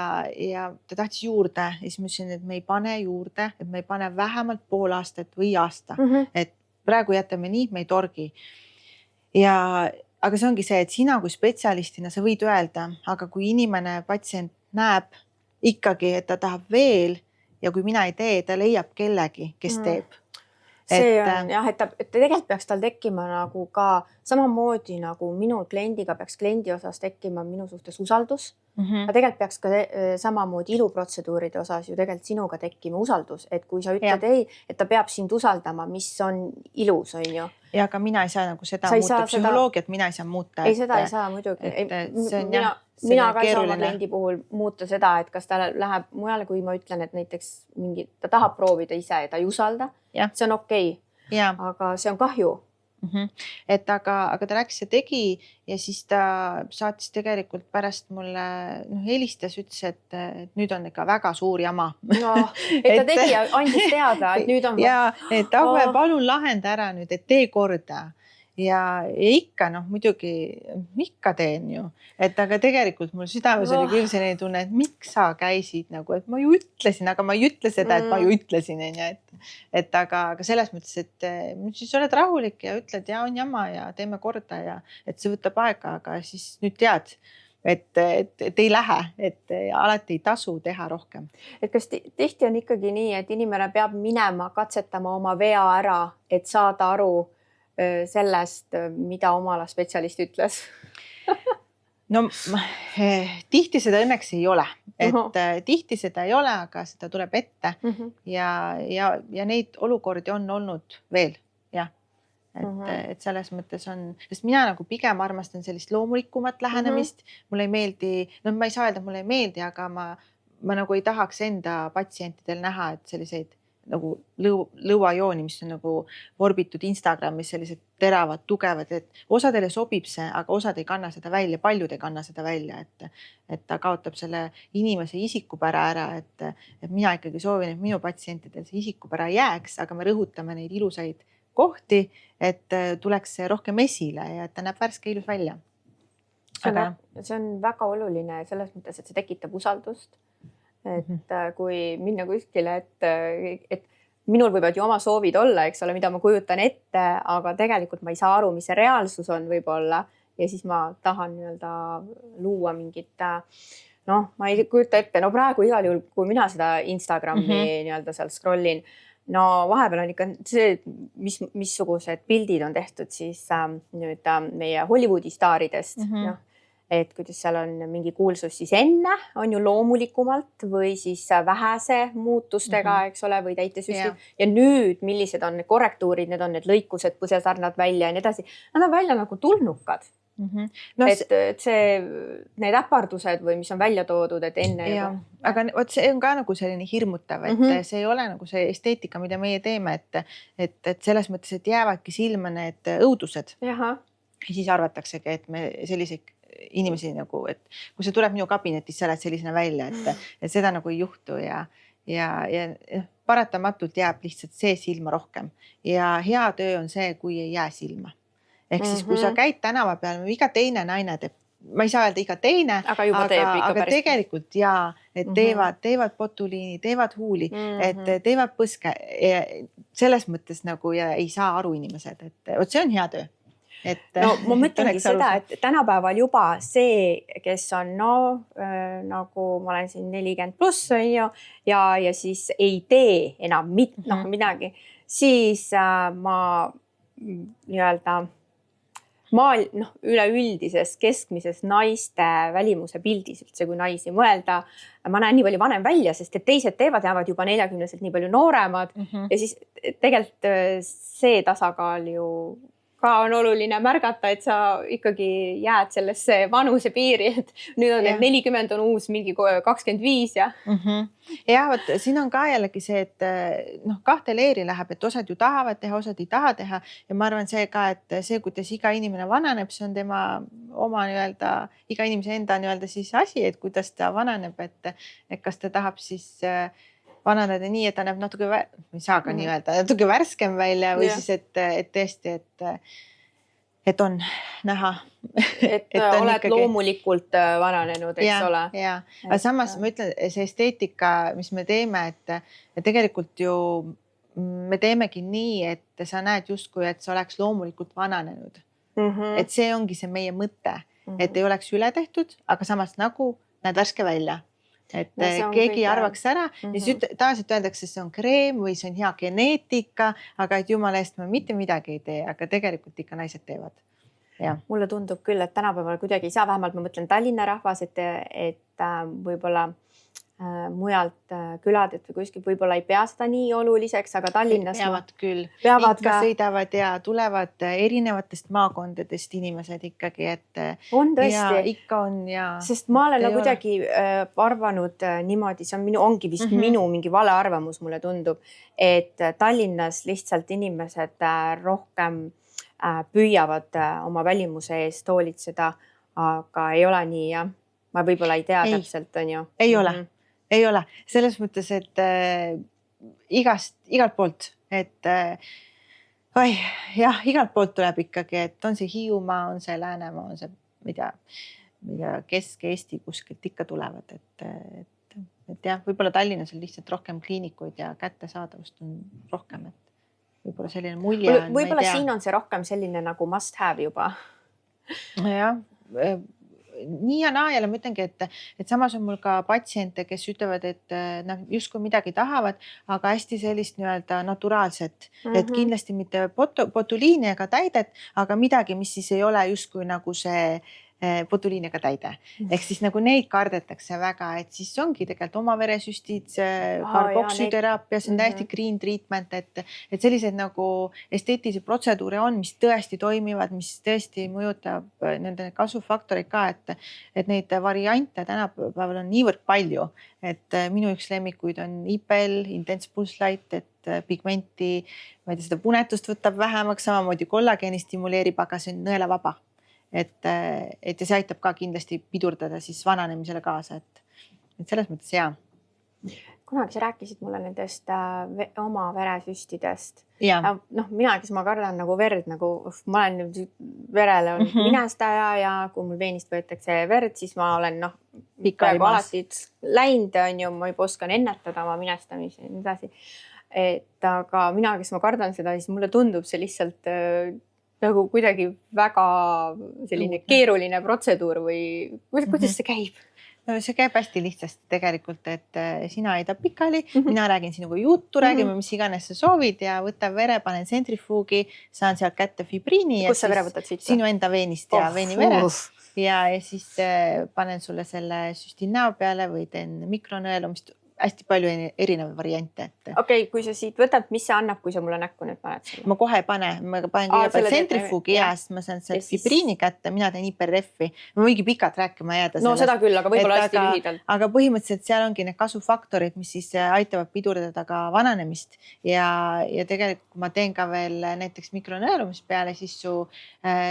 ta tahtis juurde ja siis ma ütlesin, et me ei pane juurde, et me ei pane vähemalt pool aastat või aasta, et praegu jätame nii, me ei torgi. Aga see ongi see, et sina kui spetsialistina sa võid öelda, aga kui inimene, patsient näeb ikkagi, et ta tahab veel ja kui mina ei tee, ta leiab kellegi, kes teeb. See on jah, et tegelikult peaks tal tekkima nagu ka samamoodi nagu minu kliendiga peaks kliendi osas tekkima minu suhtes usaldus. Aga tegelikult peaks ka samamoodi iluprotseduuride osas ju tegelikult sinuga tekkima usaldus, et kui sa ütled ei, et ta peab sind usaldama, mis on ilus, on ju. Ja aga mina ei saa nagu seda muuta, psühholoogiat mina ei saa muuta. Ei, seda ei saa muidugi. Mina ka ei saa oma kliendi puhul muuta seda, et kas ta läheb mujale, kui ma ütlen, et näiteks ta tahab proovida ise ja ta ei usalda. See on okei, aga see on kahju. Et aga ta läks ja tegi ja siis ta saatis tegelikult pärast mulle helistas, ütles, et nüüd on ikka väga suur jama. Et ta tegi ja andis teada, et nüüd on... Ja, et palun lahenda ära nüüd, et tee korda. Ja ikka muidugi ikka teen ju, et aga tegelikult mul südames oli küll selline tunne, et miks sa käisid nagu, et ma ju ütlesin, aga ma ei ütle seda, et ma ju ütlesin, et aga selles mõttes, et siis oled rahulik ja ütled ja on jama ja teeme korda ja et see võtab aega, aga siis nüüd tead, et ei lähe, et alati ei tasu teha rohkem. Et kas tihti on ikkagi nii, et inimene peab minema, katsetama oma vea ära, et saada aru sellest, mida omala spetsialist ütles? No tihti seda õnneks ei ole, et tihti seda ei ole, aga seda tuleb ette ja neid olukordi on olnud veel, jah. Et selles mõttes on, sest mina nagu pigem armastan sellist loomulikumat lähenemist, mulle ei meeldi, ma ei saa öelda, mulle ei meeldi, aga ma nagu ei tahaks enda patsientidel näha, et selliseid nagu lõuajooni, mis on nagu vorbitud Instagramis, sellised teravad, tugevad, et osadele sobib see, aga osad ei kanna seda välja, paljud ei kanna seda välja, et ta kaotab selle inimese isikupära ära, et mina ikkagi soovin, et minu patsientidel see isikupära jääks, aga me rõhutame neid ilusaid kohti, et tuleks see rohkem esile ja et ta näeb värske ilus välja. See on väga oluline selles mõttes, et see tekitab usaldust. Et kui minna kuskile, et minul võivad ju oma soovid olla, eks ole, mida ma kujutan ette, aga tegelikult ma ei saa aru, mis see reaalsus on võib-olla ja siis ma tahan nii-öelda luua mingit, ma ei kujuta ette, praegu igal juhul, kui mina seda Instagrami nii-öelda seal scrollin, vahepeal on ikka see, missugused pildid on tehtud siis nüüd meie Hollywoodi staaridest, et kuidas seal on mingi kuulsus siis enne on ju loomulikumalt või siis vähese muutustega, eks ole, või täitesüstid. Ja nüüd, millised on need korrektuurid, need on need lõikused, põsesarnad välja ja nii edasi. Nad on välja nagu tulnukad. Et need äpardused või mis on välja toodud, et enne. Aga see on ka nagu selline hirmutav, et see ei ole nagu see esteetika, mida meie teeme, et selles mõttes, et jäävadki silma need õudused. Ja siis arvataksegi, et me selliseid inimesi nagu, et kui see tuleb minu kabinetis, sa oled sellisena välja, et seda nagu ei juhtu ja paratamatult jääb lihtsalt see silma rohkem ja hea töö on see, kui ei jää silma. Ehk siis, kui sa käid tänava peal, iga teine naine teeb, ma ei saa öelda iga teine, aga tegelikult et teevad botuliini, teevad huuli, et teevad põske selles mõttes nagu ja ei saa aru inimesed, et see on hea töö. Ma mõtlengi seda, et tänapäeval juba see, kes on nagu ma olen siin 40+ on ju, ja siis ei tee enam midagi, siis ma nii-öelda üleüldises keskmises naiste välimuse pildis üldse, kui naisi mõelda, ma näen nii palju vanem välja, sest et teised teevad, jäävad juba 40-selt nii palju nooremad ja siis tegelikult see tasakaal ju ka on oluline märgata, et sa ikkagi jääd sellesse vanuse piiri, et nüüd on 40 on uus mingi 25 ja. Vot siin on ka jällegi see, et kahte leeri läheb, et osad ju tahavad teha, osad ei taha teha ja ma arvan see ka, et see, kuidas iga inimene vananeb, see on tema oma nii-öelda, iga inimese enda nii-öelda siis asi, et kuidas ta vananeb, et kas ta tahab siis vananeda nii, et ta näeb natuke, ei saa ka nii öelda, natuke värskem välja või siis, et tõesti, et on näha. Et oled ikkagi loomulikult vananenud, eks ole. Aga samas ma ütlen, see esteetika, mis me teeme, et tegelikult ju me teemegi nii, et sa näed justkui, et sa oleks loomulikult vananenud. Et see ongi see meie mõte, et ei oleks üle tehtud, aga samas nagu näed värske välja. Et keegi arvaks ära ja siis tavaliselt öeldakse, see on kreem või see on hea geneetika, aga et jumala eest me mitte midagi ei tee, aga tegelikult ikka naised teevad. Mulle tundub küll, et tänapäeval kuidagi ei saa, vähemalt ma mõtlen Tallinna rahvas, et võib-olla mujalt küladelt või kuskil võib-olla ei pea seda nii oluliseks, aga Tallinnas peavad küll. Ikka sõidavad ja tulevad erinevatest maakondadest inimesed ikkagi, et on tõesti. Ikka on ja. Sest ma olen kuidagi arvanud niimoodi, see on ongi vist minu mingi vale arvamus, mulle tundub, et Tallinnas lihtsalt inimesed rohkem püüavad oma välimuse eest hoolitseda, aga ei ole nii ja ma võib-olla ei tea täpselt, on ju. Ei ole, selles mõttes, et igalt poolt, et igalt poolt tuleb ikkagi, et on see Hiiumaa, on see Läänemaa, on see mida Kesk-Eesti kuskilt ikka tulevad, et võib-olla Tallinnas on lihtsalt rohkem kliinikuid ja kättesaadavust on rohkem, et võib-olla selline mulje on. Võib-olla siin on see rohkem selline nagu must have juba. Nii ja naa jälle ma ütlengi, et samas on mul ka patsiente, kes ütlevad, et justkui midagi tahavad, aga hästi sellist nii-öelda naturaalset, et kindlasti mitte botuliini ega täidet, aga midagi, mis siis ei ole justkui nagu see botuliiniga täide. Ehk siis nagu neid kardetakse väga, et siis ongi tegelikult oma veresüstid, karboksüteraapia, see on täiesti green treatment, et sellised nagu esteetilisi protseduure on, mis tõesti toimivad, mis tõesti mõjutab nende kasvufaktoreid ka, et neid variante tänapäeval on niivõrd palju, et minu üks lemmikuid on IPL, Intense Pulse Light, et pigmenti, ma ei tea, seda punetust võtab vähemaks, samamoodi kollageeni stimuleerib, aga see on nõelavaba. Et ja see aitab ka kindlasti pidurdada siis vananemisele kaasa, et selles mõttes hea. Kunagi sa rääkisid mulle nendest oma veresüstidest. Noh, mina, kes ma kardan nagu verd, nagu ma olen verele on minestaja ja kui mul veenist võetakse verd, siis ma olen praegu alati läinud, on ju, ma juba oskan ennetada oma minestamisi ja nii edasi. Aga mina, kes ma kardan seda, siis mulle tundub see lihtsalt nagu kuidagi väga selline keeruline protseduur või kuidas see käib? No, see käib hästi lihtsasti tegelikult, et sina aidab pikali, mina räägin sinuga juttu, räägime, mis iganes sa soovid ja võtab vere, panen sentrifuugi, saan sealt kätte fibriini. Kus sa vere võtad siit? Sinu enda veenist ja veeniveres. Ja siis panen sulle selle süsti näo peale või teen mikronõelumist. Hästi palju erinevaid variante. Okei, kui sa siit võtad, mis see annab, kui sa mulle näkku nüüd paned selle? Ma kohe pane, ma panen kõigepealt sentrifuugi jääst, ma saan sealt fibriini kätte, mina teen hiperrefi. Ma võigi pikalt rääkima jääda. No seda küll, aga võib-olla hästi lühidalt. Aga põhimõtteliselt seal ongi need kasvufaktorid, mis siis aitavad pidurdada ka vananemist. Ja tegelikult, kui ma teen ka veel näiteks mikronõelumist peale, siis su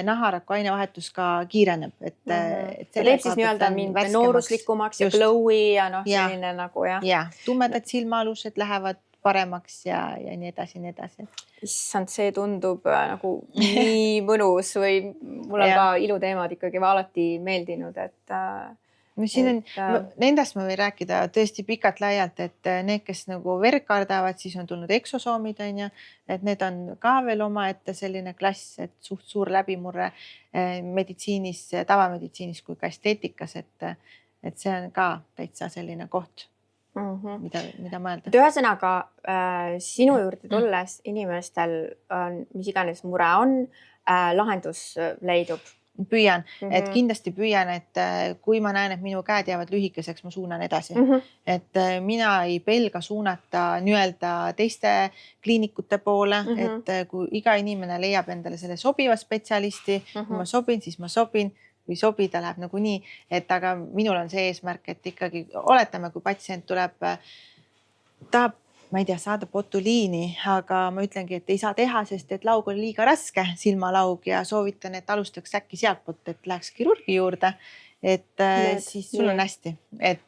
naharaku ainevahetus ka kiireneb. See teeb siis nii-öelda mind nooruslikumaks ja glowy ja selline nagu tummedad silmaalused lähevad paremaks ja nii edasi, nii edasi. Issand, see tundub nagu nii mõnus või mul on ka iluteemad ikkagi alati meeldinud, et siin on, nendest ma võin rääkida tõesti pikalt laialt, et need, kes nagu verd kardavad, siis on tulnud eksosoomid, on ju, et need on ka veel omaette selline klass, et suht suur läbimurre meditsiinis, tavameditsiinis kui ka esteetikas, et see on ka täitsa selline koht. Mida mõelda. Ühesõnaga, sinu juurde tulles inimestel on, mis iganes mure on, lahendus leidub. Püüan, et kindlasti püüan, et kui ma näen, et minu käed jäävad lühikeseks, ma suunan edasi. Et mina ei pelga suunata nii-öelda teiste kliinikute poole, et kui iga inimene leiab endale selle sobiva spetsialisti, kui ma sobin, siis ma sobin. Kui sobida läheb nagu nii, et aga minul on see eesmärk, et ikkagi oletame, kui patsient tuleb, tahab, ma ei tea, saada botuliini, aga ma ütlengi, et ei saa teha, sest et laug on liiga raske, silmalaug ja soovitan, et alustaks äkki sealtpoolt, et läheks kirurgi juurde, et siis sul on hästi.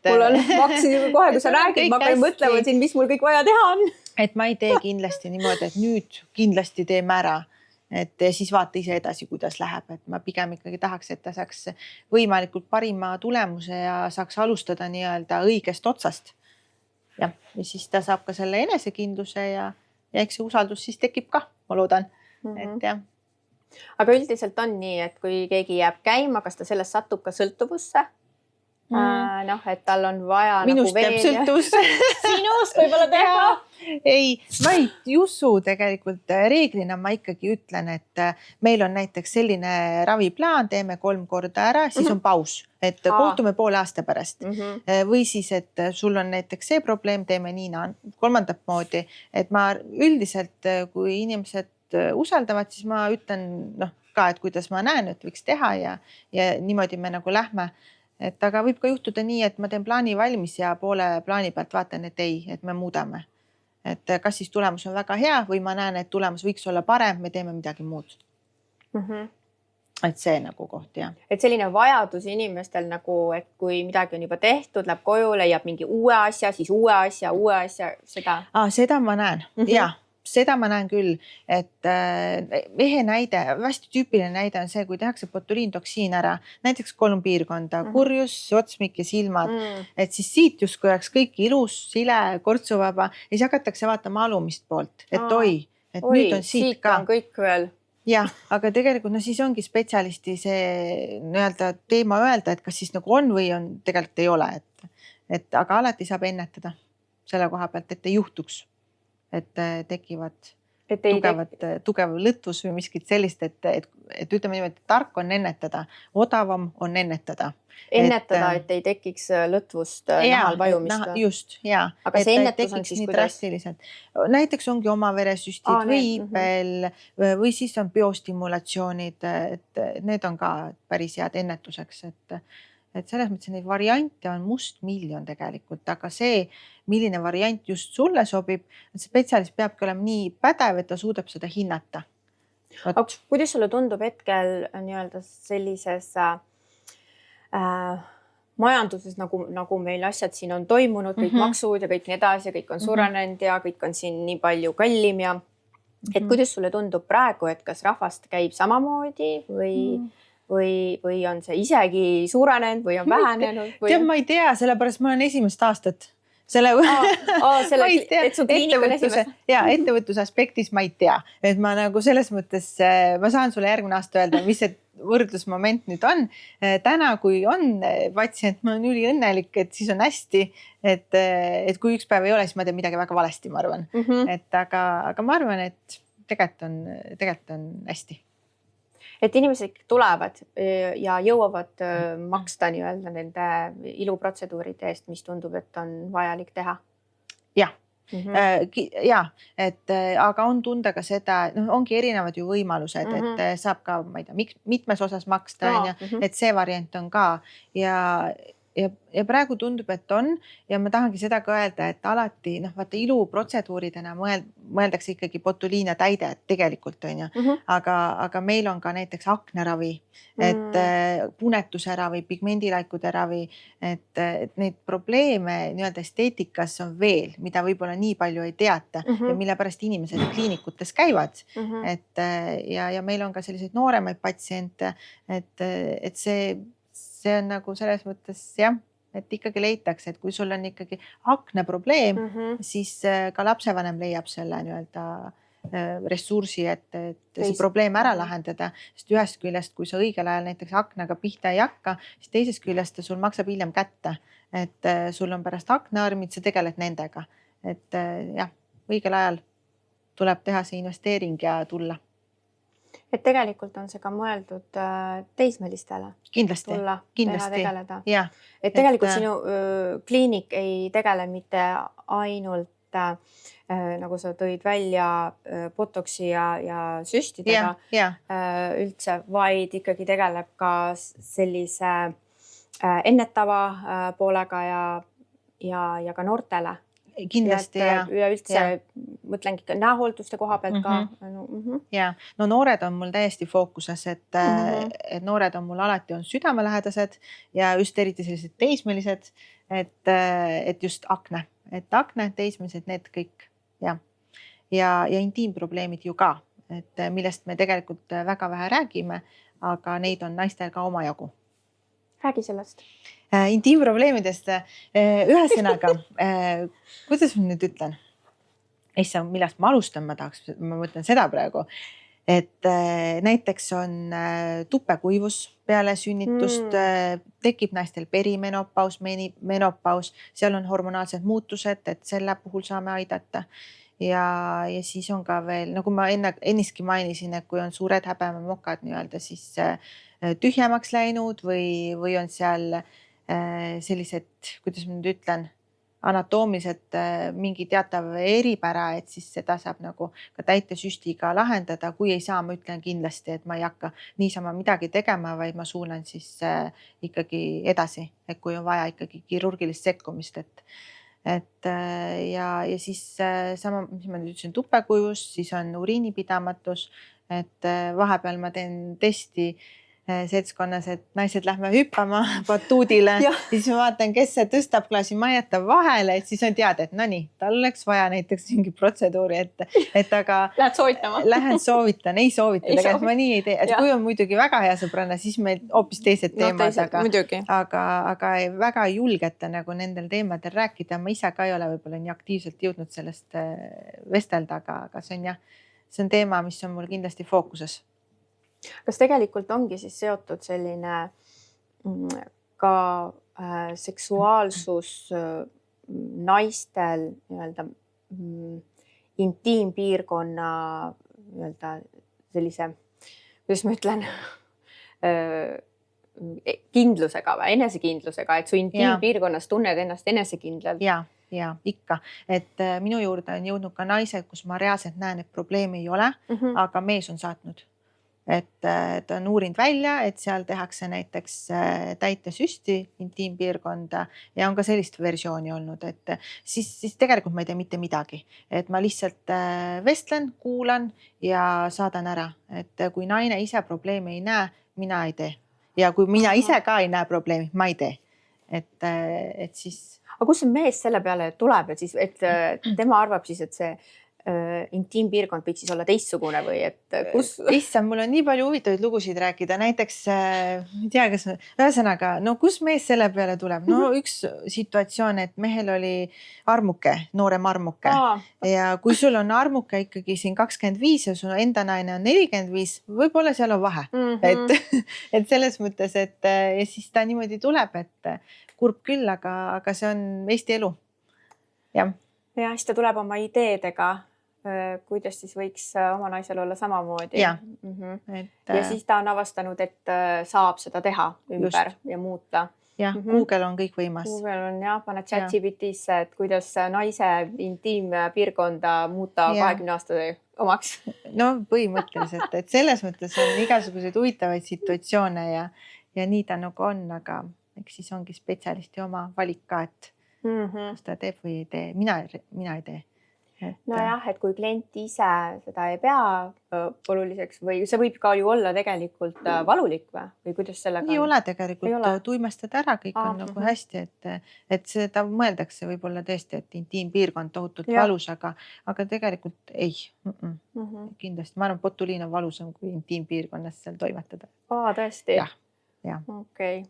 Mul on, ma hakkasin juba kohe, kui sa räägid, ma hakkan mõtlema siin, mis mul kõik vaja teha on. Et ma ei tee kindlasti niimoodi, et nüüd kindlasti teeme ära. Et siis vaata ise edasi, kuidas läheb, et ma pigem ikkagi tahaks, et ta saaks võimalikult parima tulemuse ja saaks alustada nii-öelda õigest otsast. Ja siis ta saab ka selle enesekindluse ja eks see usaldus siis tekib ka, ma loodan. Et jah. Aga üldiselt on nii, et kui keegi jääb käima, kas ta sellest satub ka sõltuvusse? Et tal on vaja minust nagu jääb sõltuvusse. Sinust võib-olla teha. Ei, ma ei usu tegelikult reeglina, ma ikkagi ütlen, et meil on näiteks selline raviplaan, teeme 3 korda ära, siis on paus, et kohtume poole aasta pärast. Või siis, et sul on näiteks see probleem, teeme nii kolmandat moodi, et ma üldiselt, kui inimesed usaldavad, siis ma ütlen ka, et kuidas ma näen, et võiks teha ja niimoodi me nagu lähme. Et aga võib ka juhtuda nii, et ma teen plaani valmis ja poole plaani pealt vaatan, et ei, et me muudame. Et kas siis tulemus on väga hea või ma näen, et tulemus võiks olla parem, me teeme midagi muud. Et see nagu koht, jah. Et selline vajadus inimestel nagu, et kui midagi on juba tehtud, läheb koju, leiab mingi uue asja, siis uue asja, seda. Seda ma näen, jah. Seda ma näen küll, et ehe näide, hästi tüüpiline näide on see, kui tehakse botuliintoksiin ära, näiteks 3 piirkonda, kurjus, otsmik ja silmad, et siis siit justkui oleks kõik ilus, sile, kortsuvaba ja siis hakatakse vaatama alumist poolt, et nüüd on siit ka. On kõik veel. Jah, aga tegelikult siis ongi spetsialisti see nii-öelda teema öelda, et kas siis nagu on või on, tegelikult ei ole, et aga alati saab ennetada selle koha pealt, et ei juhtuks. Et tekivad tugev lõtvus või miskit sellist, et ütleme niimoodi, et tark on ennetada, odavam on ennetada. Et ei tekiks lõtvust nahal vajumist. Just, jaa. Aga see ennetus on siis kuidas? Näiteks ongi oma veresüstid või iibel või siis on biostimulatsioonid, et need on ka päris head ennetuseks, et selles mõttes neid variante on mustmiljon tegelikult, aga see, milline variant just sulle sobib, spetsialist peabki olema nii pädev, et ta suudab seda hinnata. Kuidas sulle tundub hetkel nii-öelda sellises majanduses, nagu meil asjad siin on toimunud, kõik maksud ja kõik nii edasi, kõik on suurenenud ja kõik on siin nii palju kallim ja et kuidas sulle tundub praegu, et kas rahvast käib samamoodi või on see isegi suurenenud või on vähenenud? Tead, ma ei tea, sellepärast ma olen esimest aastat. Ettevõtluse aspektis ma ei tea, et ma nagu selles mõttes, ma saan sulle järgmine aasta öelda, mis see võrdlusmoment nüüd on. Täna, kui on patsient, ma olen üliõnnelik, et siis on hästi, et kui üks päev ei ole, siis ma teen midagi väga valesti, ma arvan. Aga ma arvan, et tegelikult on hästi. Et inimesed tulevad ja jõuavad maksta nii-öelda nende iluprotseduuride eest, mis tundub, et on vajalik teha. Jah. Aga on tunda ka seda, ongi erinevad ju võimalused, et saab ka, ma ei tea, mitmes osas maksta, et see variant on ka ja praegu tundub, et on ja ma tahangi seda ka öelda, et alati vaata iluprotseduuridena mõeldakse ikkagi botuliina täide tegelikult on ju, aga meil on ka näiteks akneravi, et punetuse ravi, pigmendilaikude ravi, et neid probleeme nii-öelda esteetikas on veel, mida võib-olla nii palju ei teata ja mille pärast inimesed kliinikutes käivad. Ja meil on ka selliseid nooremaid patsiente, et see on nagu selles mõttes jah, et ikkagi leitakse, et kui sul on ikkagi akne probleem, siis ka lapsevanem leiab selle nii-öelda ressursi, et see probleem ära lahendada. Sest ühest küljest, kui sa õigel ajal näiteks aknaga pihta ei hakka, siis teisest küljest sul maksab hiljem kätte. Et sul on pärast aknaarmid, sa tegeled nendega. Et jah, õigel ajal tuleb teha see investeering ja tulla. Et tegelikult on see ka mõeldud teismelistele. Kindlasti. Tulla, teha, tegeleda. Ja, et tegelikult sinu kliinik ei tegele mitte ainult nagu sa tõid välja botoksi ja süstidega üldse, vaid ikkagi tegeleb ka sellise ennetava poolega ja ka noortele. Kindlasti ja üldse mõtlengi ka näohoolduste koha pealt ka. Ja, no noored on mul täiesti fookuses, et noored on mul alati on südamelähedased ja just eriti sellised teismelised, et just akne, teismelised, need kõik ja intiimprobleemid ju ka, et millest me tegelikult väga vähe räägime, aga neid on naistel ka omajagu. Räägi sellest. Intiimprobleemidest ühesõnaga, kuidas ma nüüd ütlen? Millest ma alustan, ma mõtlen seda praegu, et näiteks on tupekuivus peale sünnitust, tekib naistel perimenopaus, menopaus, seal on hormonaalsed muutused, et selle puhul saame aidata. Ja siis on ka veel, nagu ma enniski mainisin, et kui on suured häbememokad nii-öelda, siis tühjemaks läinud või on seal sellised, kuidas ma nüüd ütlen, anatoomiliselt mingi teatav eripära, et siis seda saab nagu ka täitesüstiga lahendada. Kui ei saa, ma ütlen kindlasti, et ma ei hakka niisama midagi tegema, vaid ma suunan siis ikkagi edasi, et kui on vaja ikkagi kirurgilist sekkumist, ja siis sama, mis ma nüüd ütlesin, tupekuivus, siis on uriinipidamatus, et vahepeal ma teen testi seltskonnas, et naised lähme hüppama batuudile, siis ma vaatan, kes see tõstab klaasi majetab vahele, et siis on teada, et no nii, tal oleks vaja näiteks mingi protseduuri, et aga Lähed soovitama? Lähen soovitan, ei soovita, tegelikult ma nii ei tee, et kui on muidugi väga hea sõbranna, siis meil hoopis teised teemad, aga väga ei julgeta nagu nendel teemadel rääkida. Ma ise ka ei ole võib-olla nii aktiivselt jõudnud sellest vestelda, aga see on teema, mis on mul kindlasti fookuses. Kas tegelikult ongi siis seotud selline ka seksuaalsus naistel nii-öelda intiimpiirkonna nii-öelda sellise, kuidas ma ütlen, kindlusega või enesekindlusega, et su intiimpiirkonnas tunned ennast enesekindlalt. Ja ikka, et minu juurde on jõudnud ka naised, kus ma reaalselt näen, et probleemi ei ole, aga mees on saatnud. Et ta on uurinud välja, et seal tehakse näiteks täitesüsti intiimpiirkonda ja on ka sellist versiooni olnud, et siis tegelikult ma ei tee mitte midagi, et ma lihtsalt vestlen, kuulan ja saadan ära, et kui naine ise probleemi ei näe, mina ei tee ja kui mina ise ka ei näe probleemi, ma ei tee, et siis. Aga kus see mees selle peale tuleb, et siis, et tema arvab siis, et see intiimpiirkond võiks siis olla teistsugune või et kus? Issand, mul on nii palju huvitavaid lugusid rääkida, näiteks ei tea, kas ühesõnaga, no kus mees selle peale tuleb? No üks situatsioon, et mehel oli armuke, noorem armuke ja kui sul on armuke ikkagi siin 25 ja sul enda naine on 45, võib-olla seal on vahe, et selles mõttes, et ja siis ta niimoodi tuleb, et kurb küll, aga see on Eesti elu. Ja siis ta tuleb oma ideedega, kuidas siis võiks oma naisel olla samamoodi. Ja siis ta on avastanud, et saab seda teha ümber ja muuta. Jah, Google on kõik võimas. Google on paned ChatGPT-sse, et kuidas naise intiimpiirkonda muuta 20 aasta omaks. No põhimõtteliselt, et selles mõttes on igasuguseid huvitavaid situatsioone ja nii ta nagu on, aga eks siis ongi spetsialisti oma valik ka, et kas ta teeb või ei tee. Mina ei tee. Nojah, et kui klient ise seda ei pea oluliseks või see võib ka ju olla tegelikult valulik või kuidas sellega? Ei ole tegelikult, tuimestad ära, kõik on nagu hästi, et seda mõeldakse võib-olla tõesti, et intiimpiirkond tohutult valus, aga tegelikult ei. Kindlasti, ma arvan, botuliin on valusam kui intiimpiirkonnas seal toimetada. Tõesti? Jah. Okei.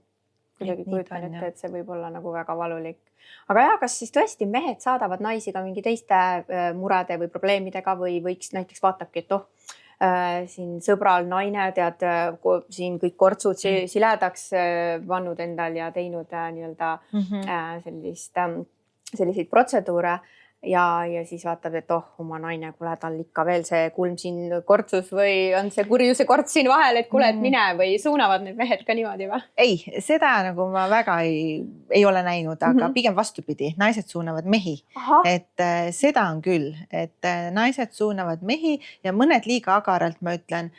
Kuidagi kujutan ette, et see võib olla nagu väga valulik. Aga kas siis tõesti mehed saadavad naisi ka mingi teiste murede või probleemidega või võiks näiteks vaatabki, et siin sõbral naine, tead, siin kõik kortsud siledaks pannud endal ja teinud nii-öelda selliseid protseduure ja siis vaatab, et oma naine, kuule, tal ikka veel see kulm siin kortsus või on see kurjuse korts siin vahel, et kuule, et mine või suunavad need mehed ka niimoodi või? Ei, seda nagu ma väga ei ole näinud, aga pigem vastupidi, naised suunavad mehi. Et seda on küll, et naised suunavad mehi ja mõned liiga agaralt ma ütlen,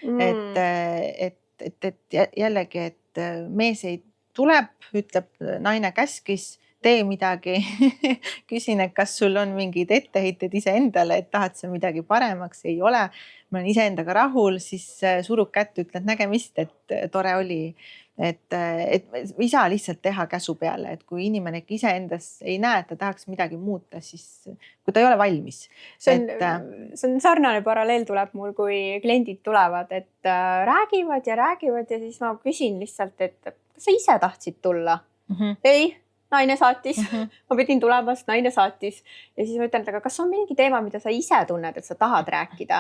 et jällegi, et mees ei tuleb, ütleb, naine käskis, tee midagi, küsin, et kas sul on mingid etteheited iseendale, et tahad sa midagi paremaks, ei ole. Ma olen iseendaga rahul, siis surub kätt, ütled nägemist, et tore oli. Et ei saa lihtsalt teha käsu peale, et kui inimene iseendas ei näe, et ta tahaks midagi muuta, siis kui ta ei ole valmis. See on sarnane paralleel tuleb mul, kui kliendid tulevad, et räägivad ja siis ma küsin lihtsalt, et kas sa ise tahtsid tulla? Ei. Naine saatis, ma pidin tulemast, naine saatis ja siis ma ütlen, aga kas on mingi teema, mida sa ise tunned, et sa tahad rääkida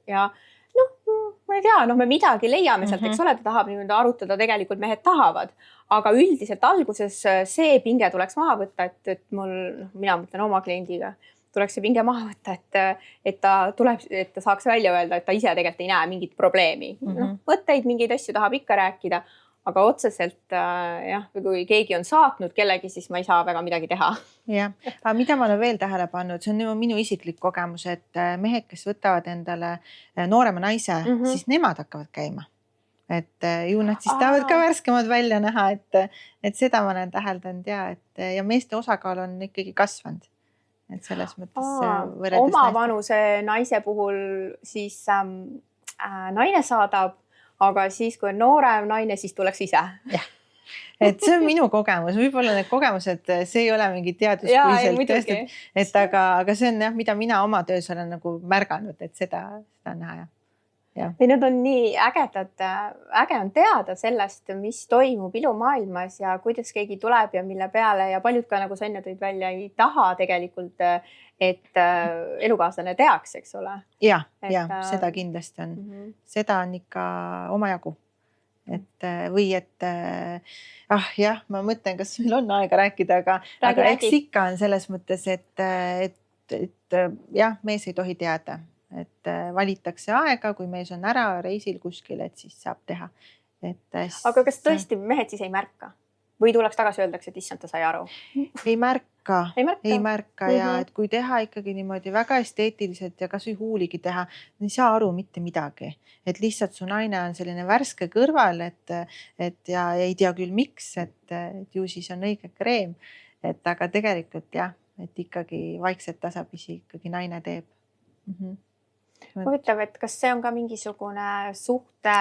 ja ma ei tea, me midagi leiame sealt, eks ole, ta tahab niimoodi arutada, tegelikult mehed tahavad, aga üldiselt alguses see pinge tuleks maha võtta, et mul, mina mõtlen oma kliendiga, tuleks see pinge maha võtta, et ta tuleb, et ta saaks välja öelda, et ta ise tegelikult ei näe mingit probleemi. Mõtteid, mingeid asju tahab ikka rääkida. Aga otseselt, kui keegi on saatnud kellegi, siis ma ei saa väga midagi teha. Jah, aga mida ma olen veel tähele pannud, see on minu isiklik kogemus, et mehed, kes võtavad endale noorema naise, siis nemad hakkavad käima. Et ju nad siis tahavad ka värskemad välja näha, et seda ma olen täheldanud ja meeste osakaal on ikkagi kasvanud. Et selles mõttes võrredes oma vanuse naise puhul siis naine saadab, aga siis, kui on noorem naine, siis tuleks ise. Jah, et see on minu kogemus. Võib-olla need kogemused, see ei ole mingi teaduspõhiselt tõestud, et aga see on mida mina oma töös olen nagu märganud, et seda näha. Või need on nii ägedad, äge on teada sellest, mis toimub ilumaailmas ja kuidas keegi tuleb ja mille peale ja paljud ka, nagu sa enne tõid välja, ei taha tegelikult, et elukaaslane teaks, eks ole. Ja, seda kindlasti on. Seda on ikka omajagu. Või et ma mõtlen, kas meil on aega rääkida, aga eks ikka on selles mõttes, et et jah, mees ei tohi teada, et valitakse aega, kui mees on ära reisil kuskil, et siis saab teha. Aga kas tõesti mehed siis ei märka? Või tuleks tagasi öeldakse, et issand, ta sai aru? Ei märka ja et kui teha ikkagi niimoodi väga esteetiliselt ja kas või huuligi teha, ei saa aru mitte midagi. Et lihtsalt su naine on selline värske kõrval, et ja ei tea küll miks, et ju siis on õige kreem. Et aga tegelikult jah, et ikkagi vaikselt tasapisi ikkagi naine teeb. Huvitav, et kas see on ka mingisugune suhte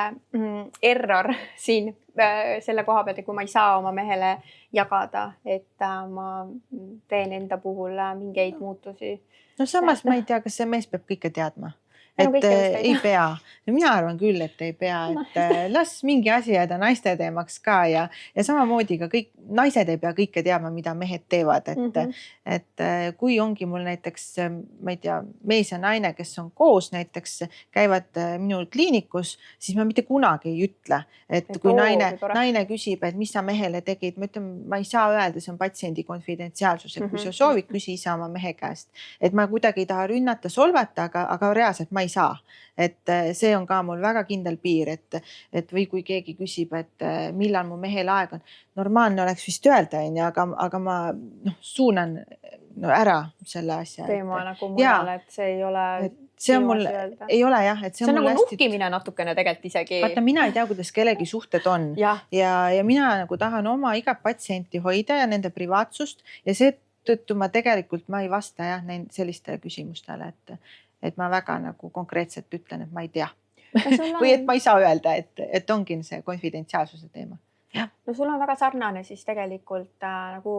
error siin selle koha pealt, et kui ma ei saa oma mehele jagada, et ma teen enda puhul mingeid muutusi. No samas ma ei tea, kas see mees peab kõike teadma. Et ei pea. Mina arvan küll, et ei pea, et las mingi asi jääda naiste teemaks ka ja samamoodi ka kõik naised ei pea kõike teadma, mida mehed teevad. Et kui ongi mul näiteks, ma ei tea, mees ja naine, kes on koos näiteks, käivad minul kliinikus, siis ma mitte kunagi ei ütle, et kui naine küsib, et mis sa mehele tegid, ma ütlen, ma ei saa öelda, see on patsiendi konfidentsiaalsus, et kui sa soovid, küsi isa oma mehe käest. Et ma kuidagi ei taha rünnata, solvata, aga reaalselt ma ei saa. Et see on ka mul väga kindel piir, et või kui keegi küsib, et millal mu mehel aeg on, normaalne oleks vist öelda, aga ma suunan ära selle asja. Teema nagu mujale, et see ei ole... See on mul, ei ole jah, et see on nagu nuhkimine natukene tegelikult isegi. Vaata, mina ei tea, kuidas kellegi suhted on ja mina nagu tahan oma iga patsienti hoida ja nende privaatsust ja seetõttu ma tegelikult ei vasta jah sellistele küsimustele, et ma väga nagu konkreetselt ütlen, et ma ei tea. Või et ma ei saa öelda, et ongi see konfidentsiaalsuse teema. Ja. No sul on väga sarnane siis tegelikult nagu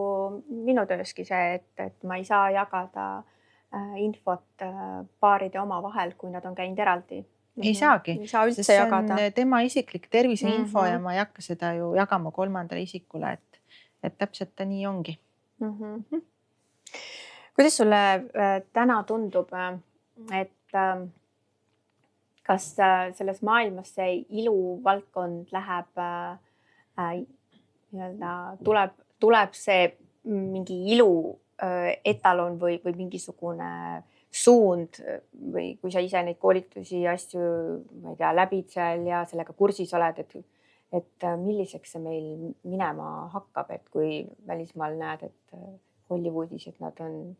minu tööski see, et ma ei saa jagada infot paaride oma vahel, kui nad on käinud eraldi. Ei saagi, ei saa üldse see jagada. On tema isiklik terviseinfo ja ma ei hakka seda ju jagama kolmandale isikule, et täpselt ta nii ongi. Kuidas sulle täna tundub, et kas selles maailmas see iluvaldkond läheb, tuleb see mingi ilu etalon või mingisugune suund või kui sa ise neid koolitusi ja asju, ma ei tea, läbid seal ja sellega kursis oled, et milliseks see meil minema hakkab, et kui välismaal näed, et Hollywoodis, et nad on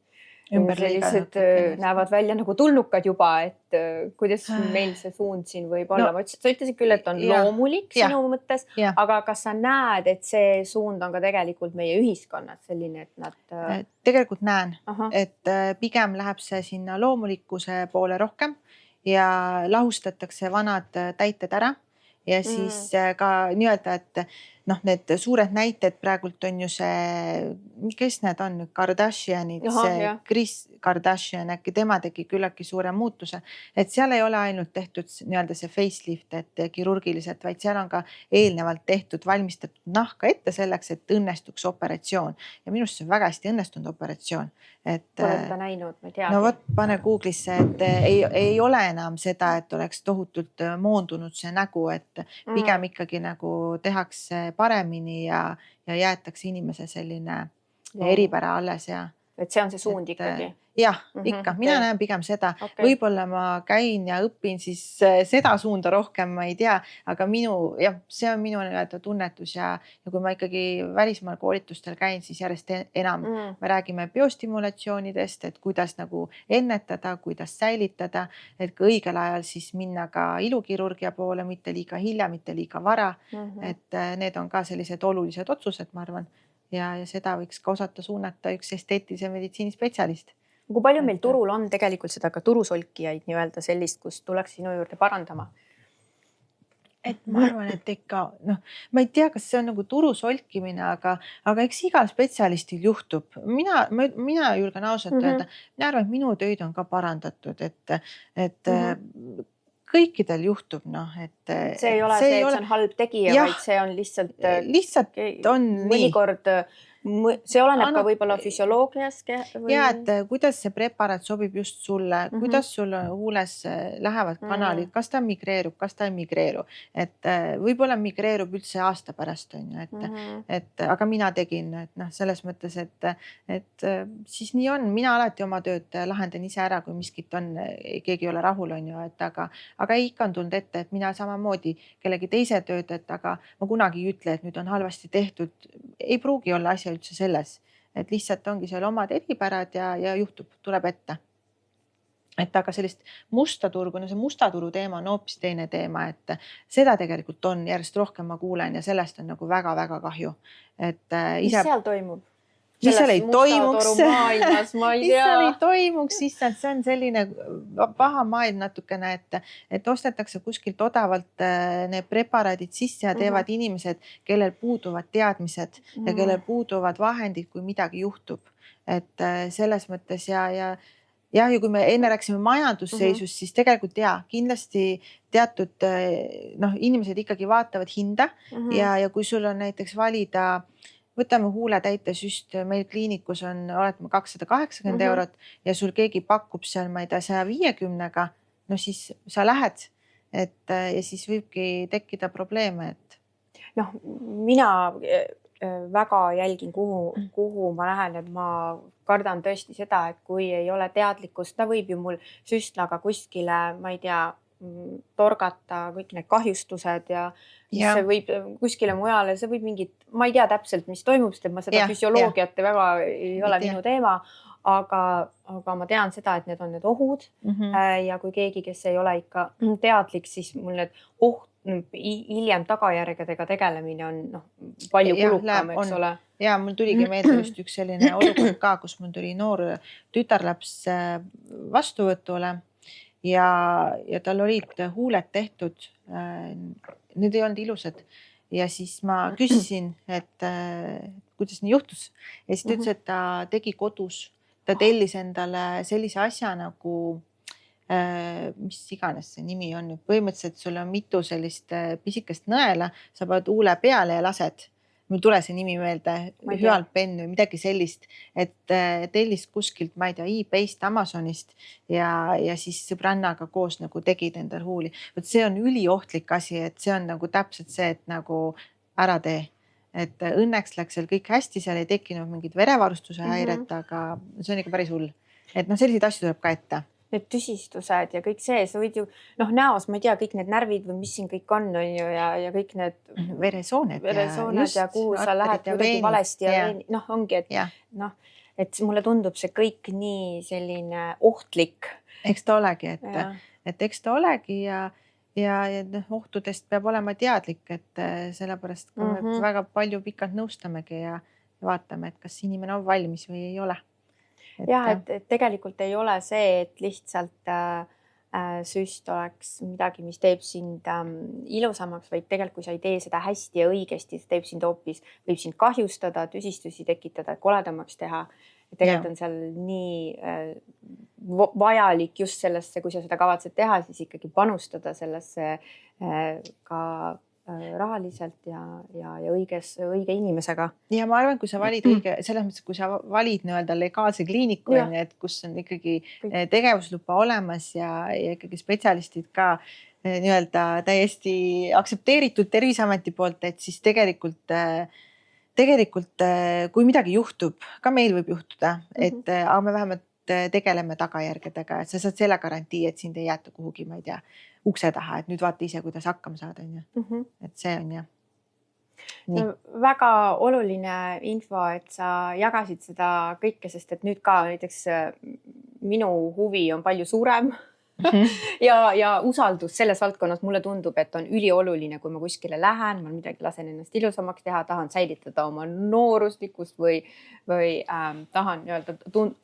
sellised, näevad välja nagu tulnukad juba, et kuidas meil see suund siin võib olla. Sa ütlesid küll, et on loomulik sinu mõttes, aga kas sa näed, et see suund on ka tegelikult meie ühiskonnas selline, et nad... Tegelikult näen, et pigem läheb see sinna loomulikkuse poole rohkem ja lahustatakse vanad täited ära ja siis ka nii-öelda, et need suured näited praegult on ju see, kes need on, Kardashianid, see Kris Kardashian, äkki tema tegi küllaki suure muutuse, et seal ei ole ainult tehtud nii-öelda see facelift, et kirurgiliselt, vaid seal on ka eelnevalt tehtud, valmistatud nahka ette selleks, et õnnestuks operatsioon ja minust see on väga hästi õnnestunud operatsioon. Oled ta näinud, ma ei teagi. No võt, pane Google'isse, et ei ole enam seda, et oleks tohutult moondunud see nägu, et pigem ikkagi nagu tehakse paremini ja jäetakse inimese selline eripära alles ja et see on see suund ikkagi. Jah, ikka. Mina näen pigem seda. Võib-olla ma käin ja õpin siis seda suunda rohkem, ma ei tea, aga see on minu tunnetus ja kui ma ikkagi välismaal koolitustel käin, siis järjest enam me räägime biostimulatsioonidest, et kuidas nagu ennetada, kuidas säilitada, et ka õigel ajal siis minna ka ilukirurgia poole, mitte liiga hilja, mitte liiga vara. Et need on ka sellised olulised otsused, ma arvan. Ja seda võiks ka osata suunata üks esteetilise meditsiini spetsialist. Kui palju meil turul on tegelikult seda ka turusolkijaid nii-öelda sellist, kus tuleks sinu juurde parandama? Et ma arvan, et ikka, ma ei tea, kas see on nagu turusolkimine, aga eks igal spetsialistil juhtub. Mina julgen ausalt öelda, mina arvan, et minu töid on ka parandatud, et kõikidel juhtub, et see ei ole see, et see on halb tegija, vaid see on lihtsalt on mõnikord see oleneb ka võib-olla füsioloogiast või... Ja, et kuidas see preparaat sobib just sulle, kuidas sul huules lähevad kanalid, kas ta migreerub, kas ta ei migreeru, et võib-olla migreerub üldse aasta pärast on ju, et aga mina tegin, et noh, selles mõttes, et siis nii on, mina alati oma tööd lahendan ise ära, kui miskit on, keegi ei ole rahul on ju, et aga ikka on tulnud ette, et mina samamoodi kellegi teise tööd, et aga ma kunagi ei ütle, et nüüd on halvasti tehtud, ei pruugi olla asja üldse selles, et lihtsalt ongi seal omad eripärad ja juhtub, tuleb ette. Et aga sellist musta turgu, no see musta turu teema on hoopis teine teema, et seda tegelikult on järjest rohkem ma kuulen ja sellest on nagu väga-väga kahju. Et mis seal toimub? Mis seal ei toimuks, siis see on selline paha maailm natukene, et ostetakse kuskilt odavalt need preparaadid sisse ja teevad inimesed, kellel puuduvad teadmised ja kellel puuduvad vahendid, kui midagi juhtub. Et selles mõttes ja kui me enne rääksime majandusseisust, siis tegelikult kindlasti teatud inimesed ikkagi vaatavad hinda ja kui sul on näiteks valida, võtame huuletäitesüst, meil kliinikus on, oletame 280 eurot ja sul keegi pakub seal, ma ei tea, 150-ga, no siis sa lähed, ja siis võibki tekkida probleeme, et. Noh, mina väga jälgin, kuhu ma lähen, et ma kardan tõesti seda, et kui ei ole teadlikkust, ta võib ju mul süstlaga kuskile, ma ei tea, torgata kõik need kahjustused ja see võib kuskile mujale, see võib mingit, ma ei tea täpselt, mis toimub, sest ma seda füsioloogiat väga ei ole minu teema, aga ma tean seda, et need on need ohud ja kui keegi, kes ei ole ikka teadlik, siis mul need hiljem tagajärgedega tegelemine on palju kulukam, eks ole. Ja mul tuligi meelde just üks selline olukord ka, kus mul tuli noor tütarlaps vastuvõtule ja tal olid huuled tehtud, need ei olnud ilusad ja siis ma küsisin, et kuidas nii juhtus ja siis ta ütles, et ta tegi kodus, ta tellis endale sellise asja nagu mis iganes see nimi on, põhimõtteliselt sul on mitu sellist pisikest nõela, sa paned huule peale ja lased. Mul tule see nimi meelde, Hüalpen või midagi sellist, et tellis kuskilt, ma ei tea, eBayst, Amazonist ja siis sõbrannaga koos nagu tegid endal huuli. Võt see on üliohtlik asi, et see on nagu täpselt see, et nagu ära tee. Et õnneks läks seal kõik hästi, seal ei tekkinud mingit verevarustuse häiret, aga see on ikka päris hull. Et selliseid asju tuleb ka ette. Need tüsistused ja kõik see, sa võid ju näos, ma ei tea, kõik need närvid või mis siin kõik on ju ja kõik need veresooned ja kuhu sa lähed kuidagi valesti ja ongi, et mulle tundub see kõik nii selline ohtlik. Eks ta olegi, et eks ta olegi ja ohtudest peab olema teadlik, et sellepärast me väga palju pikalt nõustamegi ja vaatame, et kas inimene on valmis või ei ole. Et tegelikult ei ole see, et lihtsalt süst oleks midagi, mis teeb sind ilusamaks, vaid tegelikult, kui sa ei tee seda hästi ja õigesti, see teeb sind hoopis, võib sind kahjustada, tüsistusi tekitada, koledamaks teha. Ja tegelikult on seal nii vajalik just sellesse, kui sa seda kavatsed teha, siis ikkagi panustada sellesse ka rahaliselt ja õige inimesega. Ja ma arvan, kui sa valid õige, selles mõttes, kui sa valid legaalse kliiniku, et kus on ikkagi tegevusluba olemas ja ikkagi spetsialistid ka täiesti aktsepteeritud Terviseameti poolt, et siis tegelikult kui midagi juhtub, ka meil võib juhtuda, aga me vähemalt tegeleme tagajärgedega, et sa saad selle garantii, et sind ei jäeta kuhugi, ma ei tea, ukse taha, et nüüd vaata ise, kuidas hakkama saada. Et see on väga oluline info, et sa jagasid seda kõike, sest et nüüd ka näiteks minu huvi on palju suurem ja usaldus selles valdkonnas mulle tundub, et on ülioluline, kui ma kuskile lähen, ma midagi lasen ennast ilusamaks teha, tahan säilitada oma nooruslikust või tahan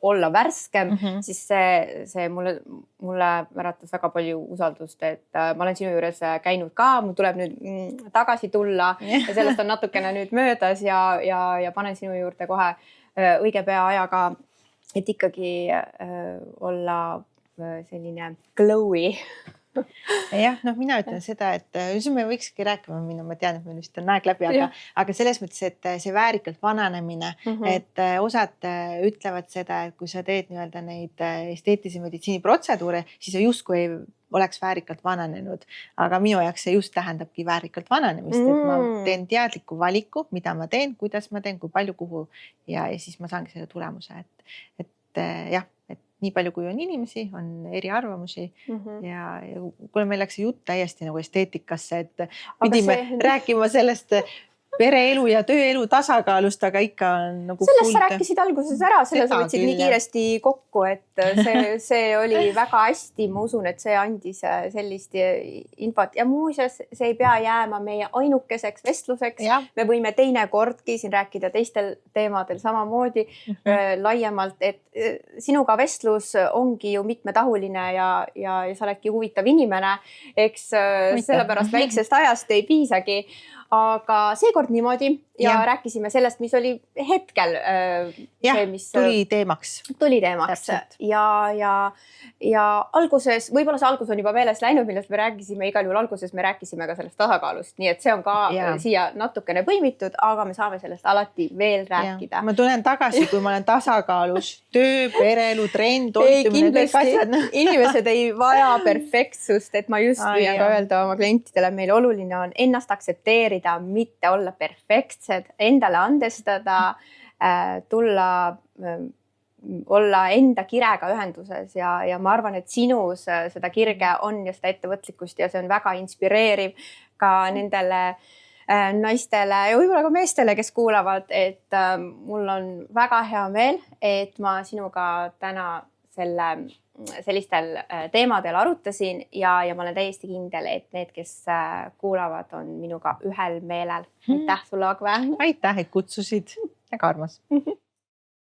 olla värskem, siis see mulle väratas väga palju usaldust, et ma olen sinu juures käinud ka, mul tuleb nüüd tagasi tulla ja sellest on natukene nüüd möödas ja panen sinu juurde kohe õige pea ajaga, et ikkagi olla selline glowy. jah, noh, mina ütlen seda, et siis me võikski rääkima minna, ma tean, et meil vist on aeg läbi, aga selles mõttes, et see väärikalt vananemine, et osad ütlevad seda, et kui sa teed nii-öelda neid esteetilise meditsiini protseduure, siis sa justkui ei oleks väärikalt vananenud, aga minu jaoks see just tähendabki väärikalt vananemist, et ma teen teadliku valiku, mida ma teen, kuidas ma teen, kui palju, kuhu ja siis ma saangi selle tulemuse, et jah, et nii palju, kui on inimesi, on eriarvamusi ja kuule, meil läks see jutt täiesti nagu esteetikasse, et pidime rääkima sellest pereelu ja tööelu tasakaalust, aga ikka on nagu sellest sa rääkisid alguses ära, selle sa võtsid nii kiiresti kokku, et see oli väga hästi, ma usun, et see andis sellist infot ja muuseas, see ei pea jääma meie ainukeseks vestluseks. Me võime teinekordki siin rääkida teistel teemadel samamoodi laiemalt, et sinuga vestlus ongi ju mitmetahuline ja sa oledki huvitav inimene, eks sellepärast väiksest ajast ei piisagi. Aga seekord niimoodi ja rääkisime sellest, mis oli hetkel. Tuli teemaks. Ja alguses, võib-olla see algus on juba meeles läinud, millest me rääkisime, igal juhul alguses me rääkisime ka sellest tasakaalust, nii et see on ka siia natukene põimitud, aga me saame sellest alati veel rääkida. Ma tulen tagasi, kui ma olen tasakaalus, töö, pereelu, trenn, toitumine, kõik asjad. Inimesed ei vaja perfektsust, et ma just võin ka öelda oma klientidele, meil oluline on ennast aktsepteerida, mitte olla perfektsed, endale andestada, tulla, olla enda kirega ühenduses ja ma arvan, et sinus seda kirge on ja seda ettevõtlikkust ja see on väga inspireeriv ka nendele naistele ja võib-olla ka meestele, kes kuulavad, et mul on väga hea meel, et ma sinuga täna sellistel teemadel arutasin ja ma olen täiesti kindel, et need, kes kuulavad, on minuga ühel meelel. Aitäh sulle, Agve! Aitäh, et kutsusid. Väga armas!